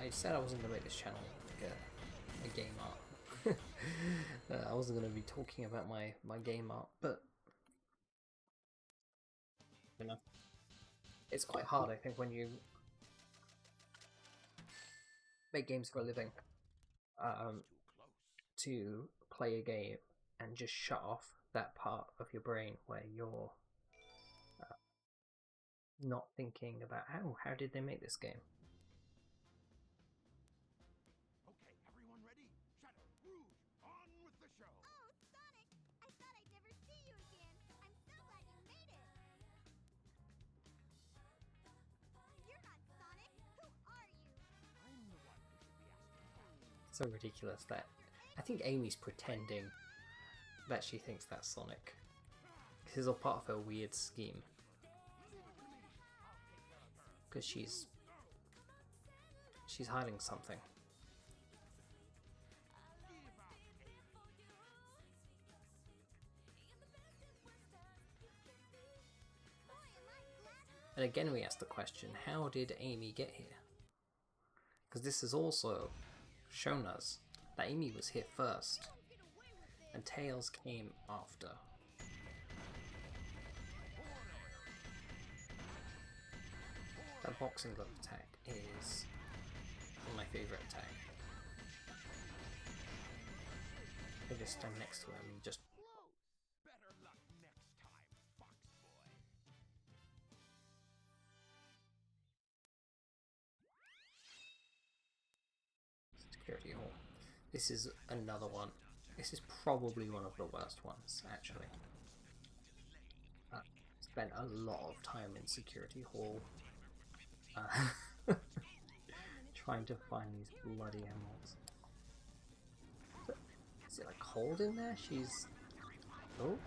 said I wasn't going to make this channel like a game art. I wasn't going to be talking about my game art, but you know, it's quite hard, I think, when you make games for a living, to play a game and just shut off that part of your brain where you're not thinking about how did they make this game. Okay, everyone ready? Shadow, Rouge, on with the show! Oh, Sonic! I thought I'd never see you again. I'm so glad you made it. You're not Sonic. Who are you? I'm the one who should be asking that. So ridiculous that I think Amy's pretending that she thinks that's Sonic. This is all part of her weird scheme. Because she's hiding something. And again we ask the question, how did Amy get here? Because this has also shown us That Amy was here first, and Tails came after. That boxing glove attack is my favourite attack. I just stand next to him and just... Better luck next time, Fox Boy. Security hall. This is another one. This is probably one of the worst ones, actually. Spent a lot of time in security hall trying to find these bloody emeralds. Is it like cold in there? She's... Oh.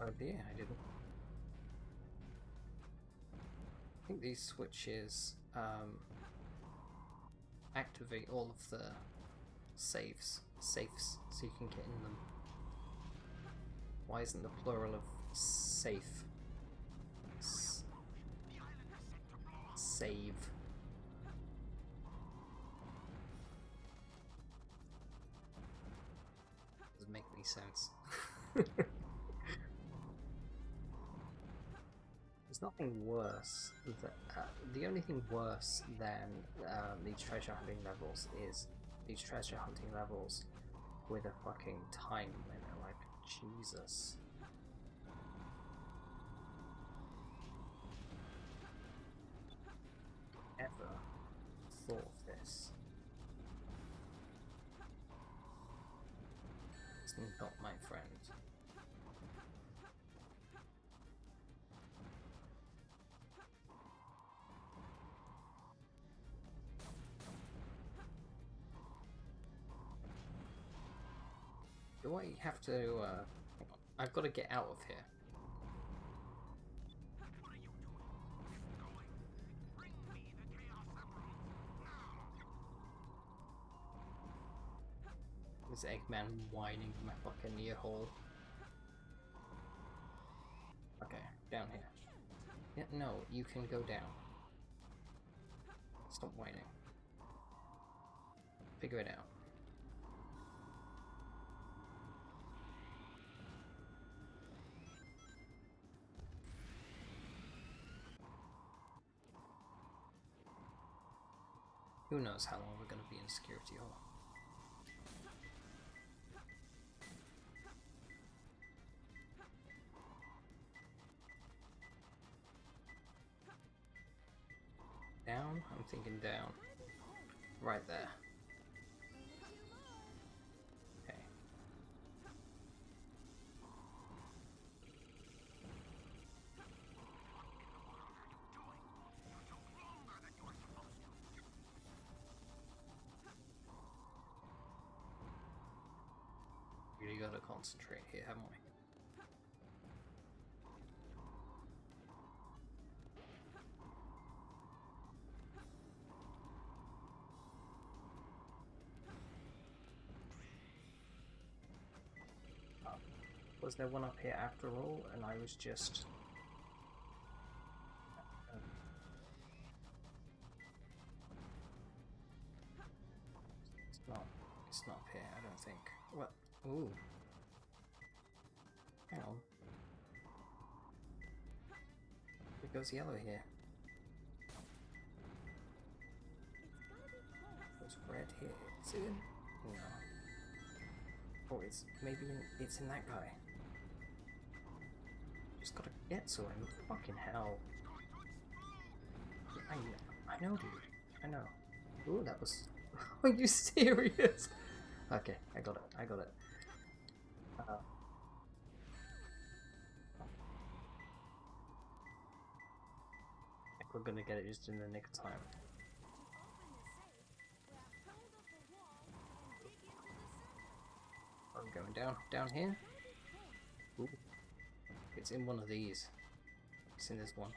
Oh dear, I didn't. I think these switches activate all of the safes, so you can get in them. Why isn't the plural of safe? Save. Doesn't make any sense. There's nothing worse than, the only thing worse than these treasure hunting levels is these treasure hunting levels with a fucking time limit. Like, Jesus. Ever thought of this? It's not my friend. Do I have to, hang on. I've got to get out of here. This Eggman whining in my fucking ear hole. Okay, down here. Yeah, no, you can go down. Stop whining. Figure it out. Who knows how long we're going to be in security hall. Down? I'm thinking down. Right there. Okay. Really gotta concentrate here, haven't we? Was there one up here after all, and I was just... It's not up here, I don't think. What? Ooh. Hang on. It goes yellow here. It's red here. Is it in? No. Oh, it's maybe it's in that guy. Just gotta get to him. Fucking hell. I know, dude. I know. Ooh, that was... Are you serious? Okay, I got it. I got it. we're gonna get it just in the nick of time. I'm going down here. Ooh. It's in one of these. It's in this one.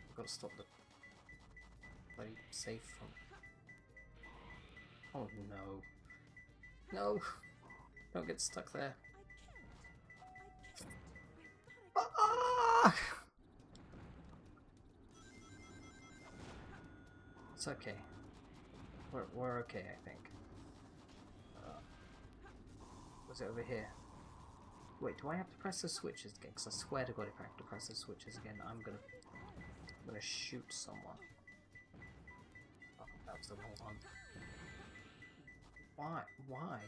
I've got to stop the bloody safe from. Oh no. No! Don't get stuck there. Ah! It's okay. We're okay, I think. Was it over here? Wait, do I have to press the switches again? Because I swear to God, if I have to press the switches again, I'm gonna shoot someone. Oh, that was the wrong one. Why? Why?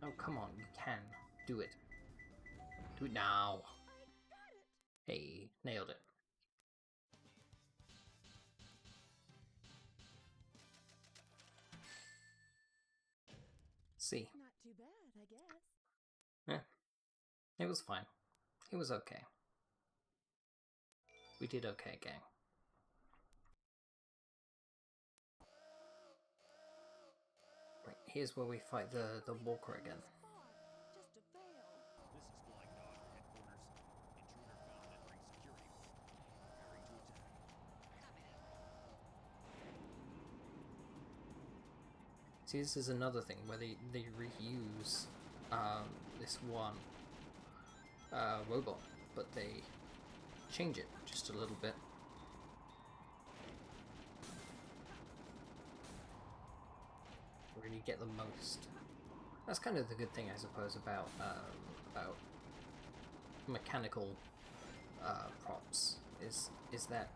Oh, come on, you can. Do it. Do it now. Hey, nailed it. See. Not too bad, I guess. Yeah. It was fine. It was okay. We did okay, gang. Right, here's where we fight the walker again. Just a fail. This is Flying Dog headquarters. Intruder found and entering security. Preparing to attack. See, this is another thing where they reuse this one robot, but they change it just a little bit. Really get the most. That's kind of the good thing, I suppose, about mechanical props is that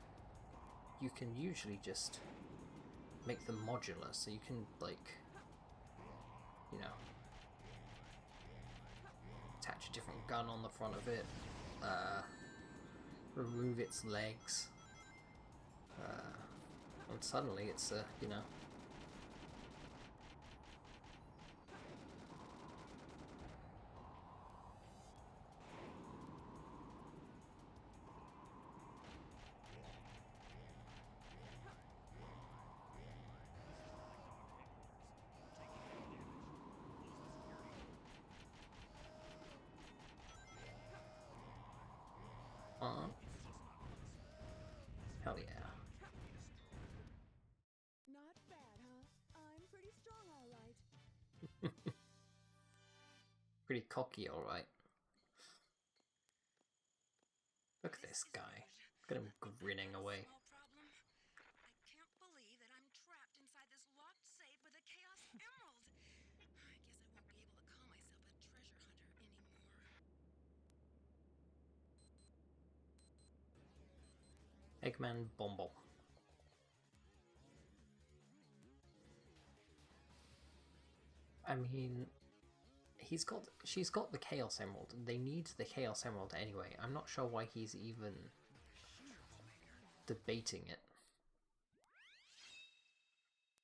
you can usually just make them modular, so you can, like, you know, attach a different gun on the front of it, remove its legs, and suddenly it's you know, hell yeah. Not bad, huh? I'm pretty strong, all right. Pretty cocky, alright. Look at this guy. Look at him grinning away. Small problem. I can't believe that I'm trapped inside this locked safe with a Chaos Emerald. I guess I won't be able to call myself a treasure hunter anymore. Eggman Bombo. I mean, she's got the Chaos Emerald. They need the Chaos Emerald anyway. I'm not sure why he's even debating it.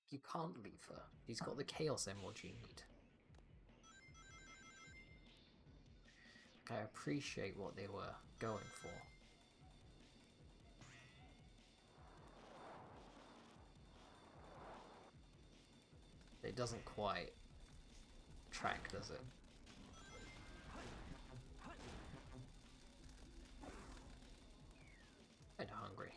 You can't leave her. She's got the Chaos Emerald you need. I appreciate what they were going for. It doesn't quite track, does it? I'm hungry.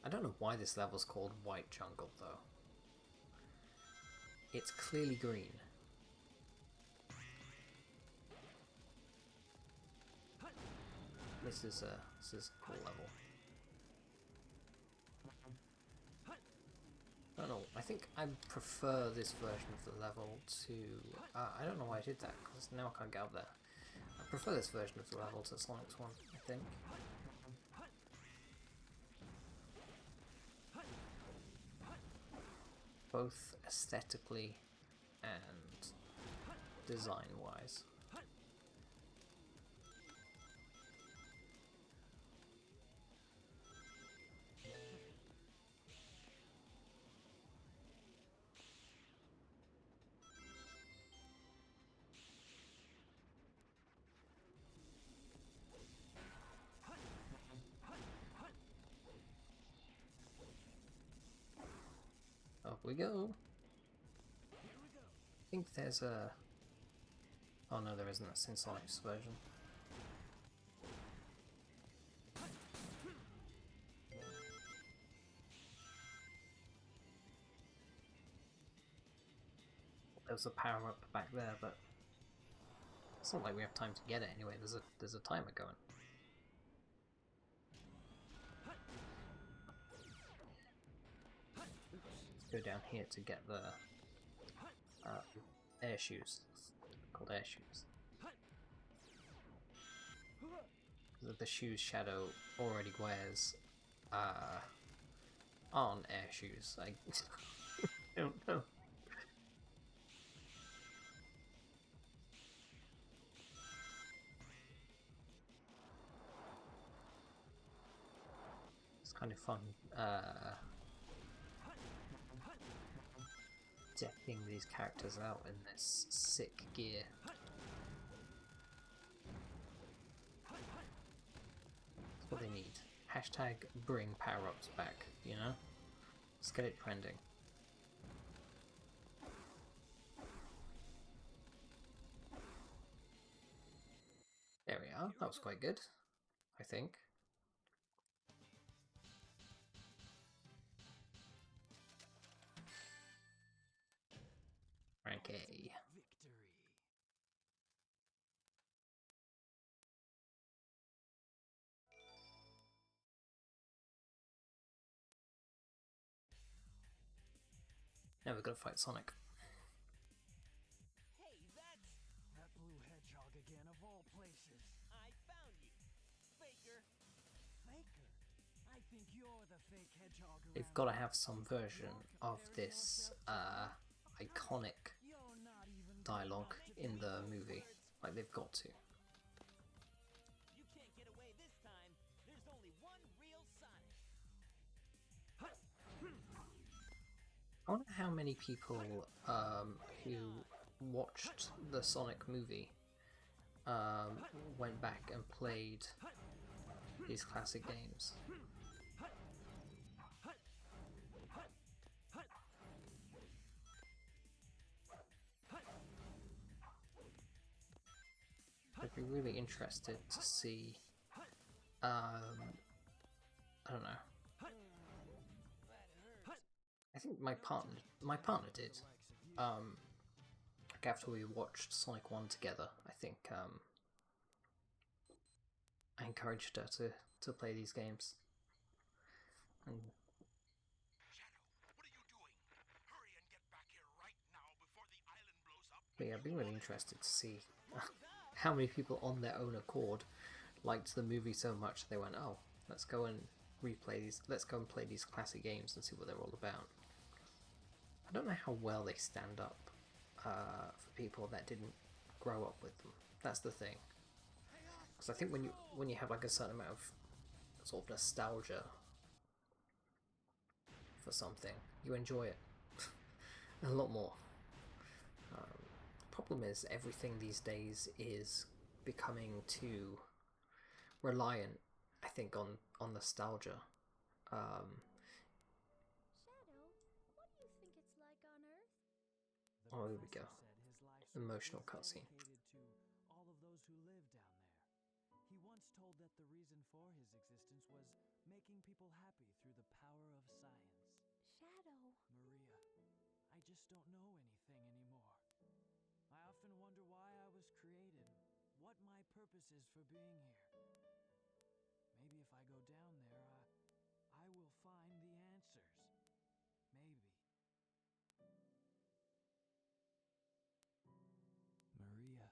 I don't know why this level's called White Jungle, though. It's clearly green. This is a cool level. I don't know, I think I prefer this version of the level to... I don't know why I did that, because now I can't get up there. I prefer this version of the level to Sonic's one, I think. Both aesthetically and design-wise. Up we go. I think there's a... Oh no, there isn't. That's in Sonic's version. There's a power-up back there, but it's not like we have time to get it anyway. There's a timer going. Let's go down here to get the air shoes. Called air shoes. The shoes Shadow already wears aren't air shoes. I don't know. It's kind of fun decking these characters out in this sick gear. That's what they need. Hashtag bring power-ups back, you know? Let's get it trending. There we are. That was quite good, I think. Rank A. Victory. Now we're gonna fight Sonic. Hey, that's... That blue hedgehog again, of all places. I found you. Faker. Faker? I think you're the fake hedgehog around They've got to here. have some version of this iconic You're not even dialogue in the movie. Like, they've got to. You can't get away this time. There's only one real Sonic. I wonder how many people who watched the Sonic movie went back and played these classic games. I'd be really interested to see, I don't know. I think my partner did. Like after we watched Sonic 1 together, I think I encouraged her to play these games. And Shadow, what are you doing? Hurry and get back here right now before the island blows up. but yeah, I'd be really interested to see how many people on their own accord liked the movie so much they went, oh, let's go and replay these, let's go and play these classic games and see what they're all about. I don't know how well they stand up for people that didn't grow up with them. That's the thing. Because I think when you have like a certain amount of sort of nostalgia for something, you enjoy it a lot more. Problem is, everything these days is becoming too reliant, I think, on nostalgia. Shadow, what do you think it's like on Earth? The Oh, here we professor go. said his life Emotional was cutscene. dedicated to all of those who live down there. He once told that the reason for his existence was making people happy through the power of science. Shadow. Maria, I just don't know anything anymore. I often wonder why I was created, what my purpose is for being here. Maybe if I go down there, I will find the answers. Maybe. Maria.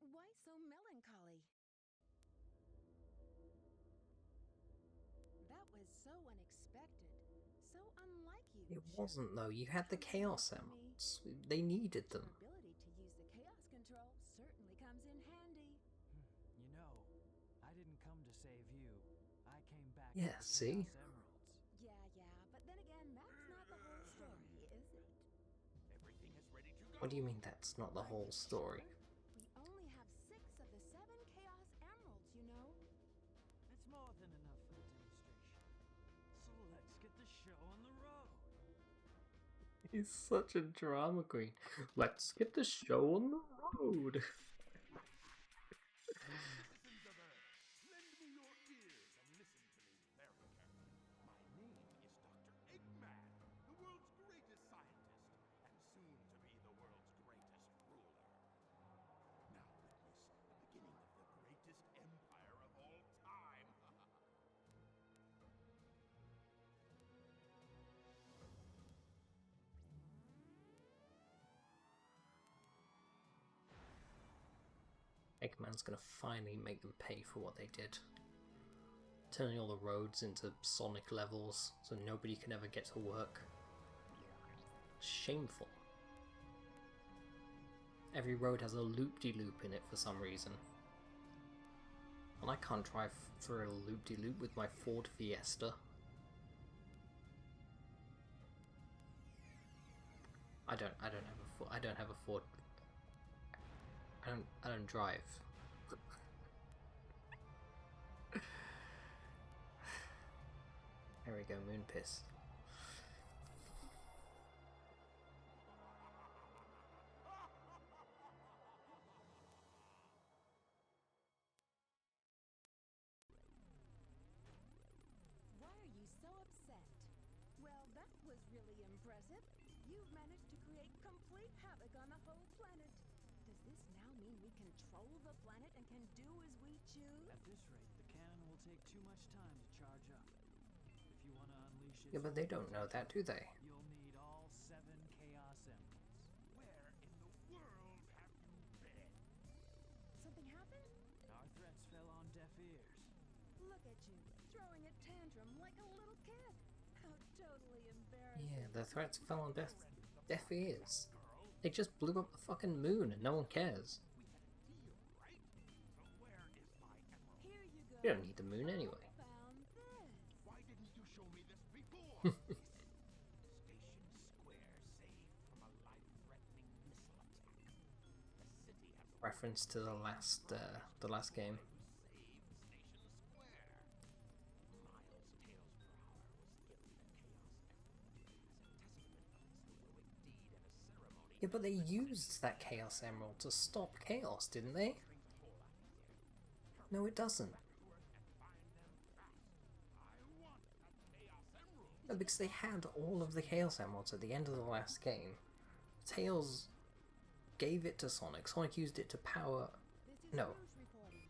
Why so melancholy? That was so unexpected. So unlike you. It wasn't though. You had the Chaos Emerald. emeralds. They needed them. Your ability to use the chaos control certainly comes in handy. You know, I didn't come to save you. I came back Yeah, for the see? Chaos Emeralds. Yeah, but then again, that's not the whole story, is it? Everything is ready to go. What do you mean that's not the whole story? We only have 6 of the 7 chaos emeralds, you know. That's more than enough for the demonstration. So let's get the show on the road. He's such a drama queen. Let's get the show on the road. Citizens of Earth, lend me your ears and listen to me very carefully. My name is Dr. Eggman, the world's greatest scientist, and soon to be the world's greatest ruler. Now witness the beginning of the greatest empire of all time. Eggman's gonna finally make them pay for what they did. Turning all the roads into Sonic levels so nobody can ever get to work. Shameful. Every road has a loop-de-loop in it for some reason. And I can't drive through a loop-de-loop with my Ford Fiesta. I don't have a Ford. I don't drive. There we go, moon piss. Why are you so upset? Well, that was really impressive. You've managed to create complete havoc on the whole planet. Does this now mean we control the planet and can do as we choose? At this rate, the cannon will take too much time to charge up. If you want to unleash it, Yeah, but they don't know that, do they? you'll need all 7 Chaos Emeralds. Where in the world have you been? Something happened? Our threats fell on deaf ears. Look at you, throwing a tantrum like a little kid. How totally embarrassing. Yeah, the threats fell on deaf ears. They just blew up the fucking moon and no one cares. We had a deal, right? So where is my emerald? Here you go. You don't need the moon anyway. Found this. Why didn't you show me this before? Station Square, saved from a life-threatening missile attack. The city has a Reference to the last game. save Station Square. Miles tails per hour was given the Chaos Emerald as a testament of his heroic deed at a ceremony. Yeah, but they used that Chaos Emerald to stop chaos, didn't they? No, it doesn't. No, because they had all of the Chaos Emeralds at the end of the last game. Tails gave it to Sonic. Sonic used it to power... This is No. news reporting.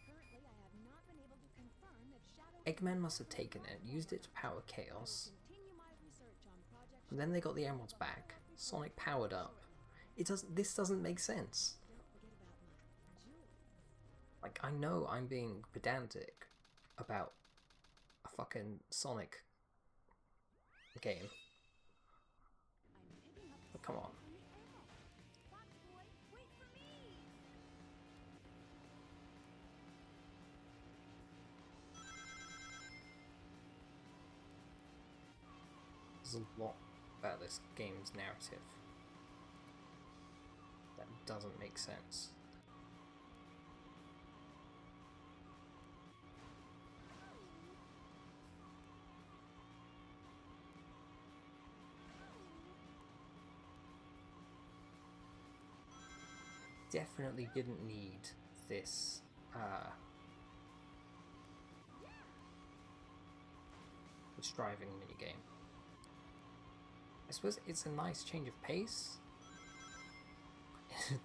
Currently, I have not been able to confirm if Shadow Eggman must have taken it, used it to power Chaos, continue my research on Project and then they got the emeralds back. Sonic powered up. This doesn't make sense. Don't forget about my jewels. Like, I know I'm being pedantic about a fucking Sonic game, I'm picking up but come on. from the emerald. Fox boy, wait for me. There's a lot about this game's narrative that doesn't make sense. Definitely didn't need this this driving minigame. I suppose it's a nice change of pace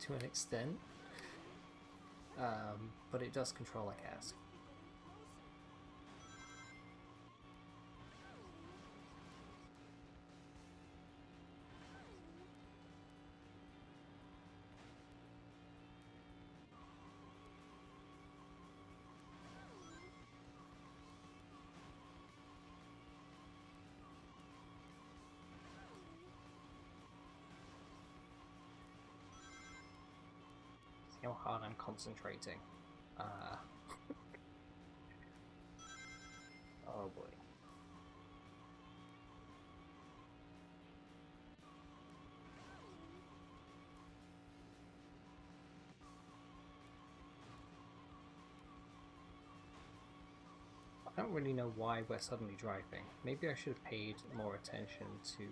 to an extent, but it does control like ass. how hard I'm concentrating. Oh boy. I don't really know why we're suddenly driving. Maybe I should have paid more attention to...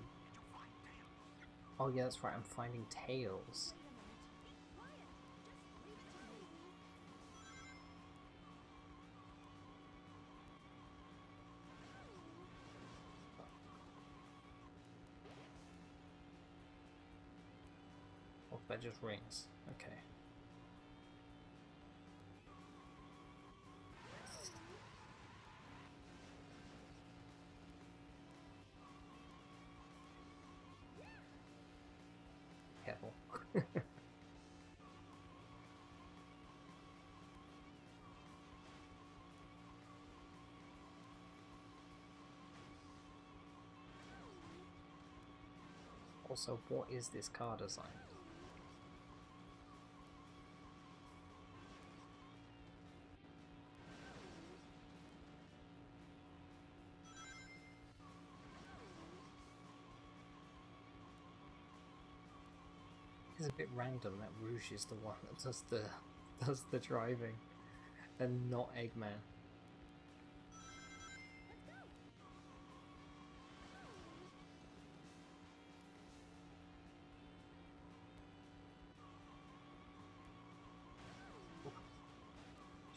Oh yeah, that's right, I'm finding tails. Oh, that just rings. Okay. Careful. Also, what is this car design? It's a bit random that Rouge is the one that does the driving, and not Eggman.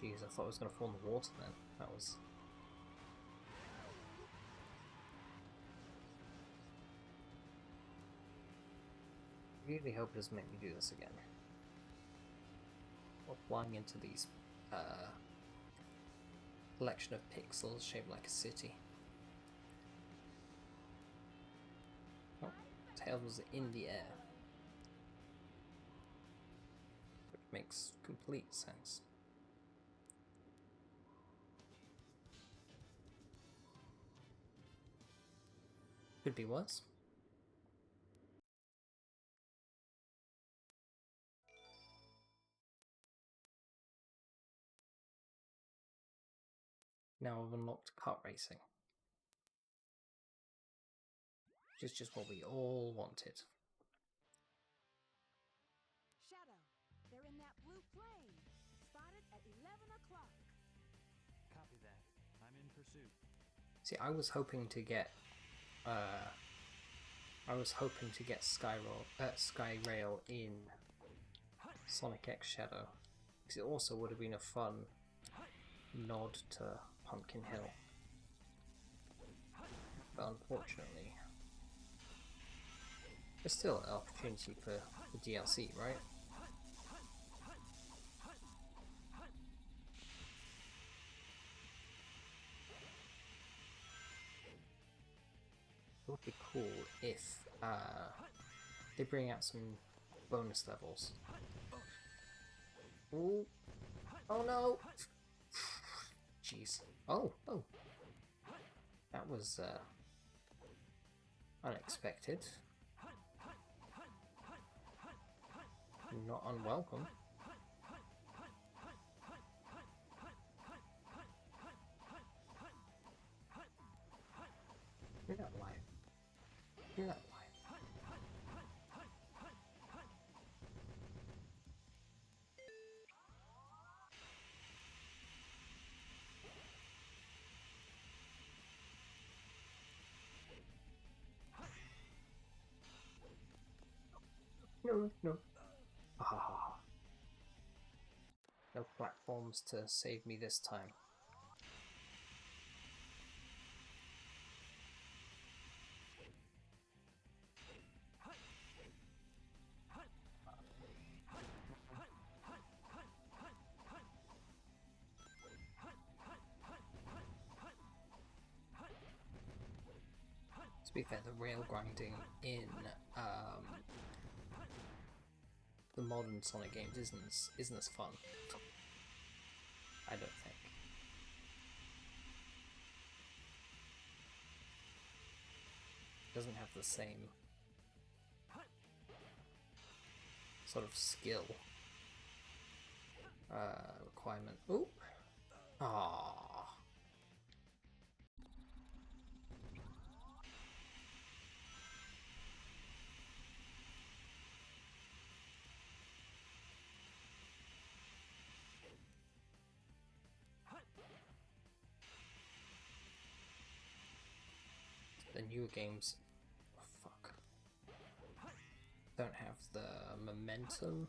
Jeez, I thought I was going to fall in the water then. That was... really hope it doesn't make me do this again. Or flying into these collection of pixels shaped like a city. Oh, tails was in the air. Which makes complete sense. Could be worse. Now I've unlocked kart racing. Which is just what we all wanted. Shadow, they're in that blue plane. Spotted at 11 o'clock. Copy that. I'm in pursuit. See, I was hoping to get Skyrail in Sonic X Shadow, because it also would have been a fun nod to Pumpkin Hill. But unfortunately, there's still an opportunity for the DLC, right? It would be cool if they bring out some bonus levels. Ooh. Oh no! Jeez. Oh. That was unexpected. Not unwelcome. You're not lying. You're not lying. No. Ah. No platforms to save me this time. To be fair, the rail grinding in the modern Sonic games isn't as fun. I don't think. It doesn't have the same sort of skill requirement. Oop. Ah. The newer games, oh, fuck, don't have the momentum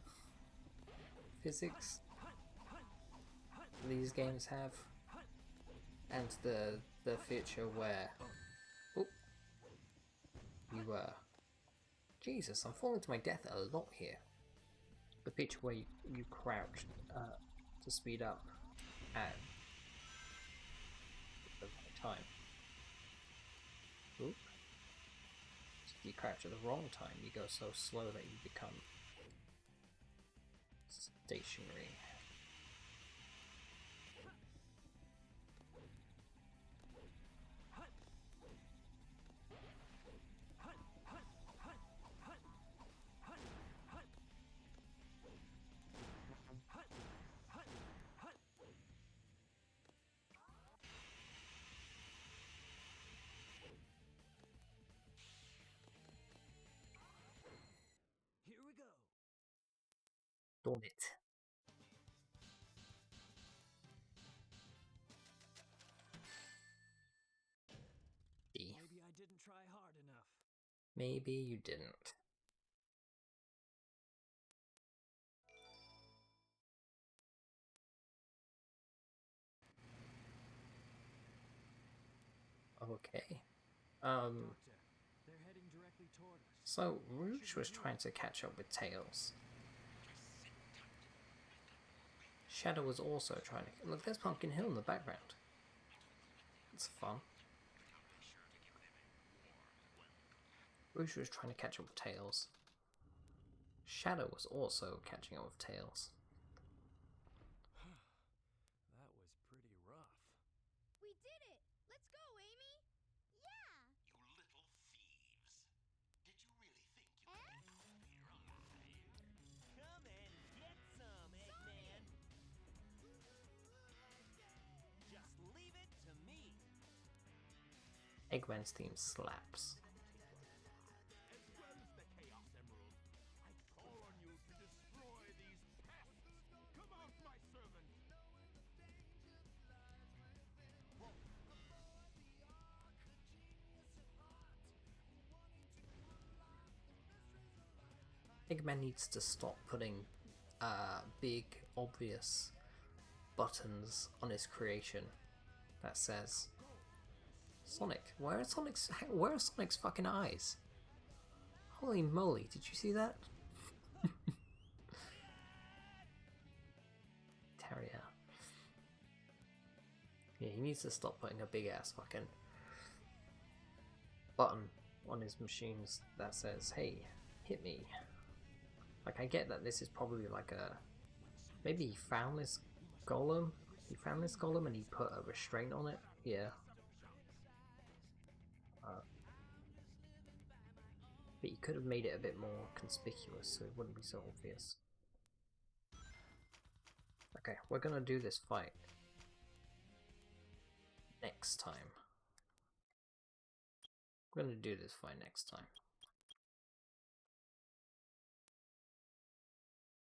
physics these games have, and the feature where, oop, you Jesus, I'm falling to my death a lot here. The feature where you crouch to speed up at the right time. Oop. So if you crouch at the wrong time, you go so slow that you become stationary. Here we go. Dawn it. D. Maybe I didn't try hard enough. Maybe you didn't. Okay. Doctor, they're heading directly toward us. So Rouge was trying to catch up with Tails. Shadow was also trying to... Look, there's Pumpkin Hill in the background. It's fun. Rouge was trying to catch up with Tails. Shadow was also catching up with Tails. That was pretty rough. We did it! Let's go, Amy! Yeah! You little thieves. Did you really think you could get home here alive? Come and get some, Eggman. Just leave it to me. Eggman's theme slaps. As well as the Chaos Emerald, I call on you to destroy these pests. Come out, my servant. Eggman needs to stop putting big, obvious buttons on his creation that says Sonic. Where are Sonic's fucking eyes? Holy moly, did you see that? Terrier. Yeah, he needs to stop putting a big ass fucking button on his machines that says, hey, hit me. Like, I get that this is probably like a... Maybe he found this golem? He found this golem and he put a restraint on it? Yeah. But you could have made it a bit more conspicuous so it wouldn't be so obvious. Okay, we're gonna do this fight next time. We're gonna do this fight next time.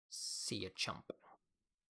See ya, chump.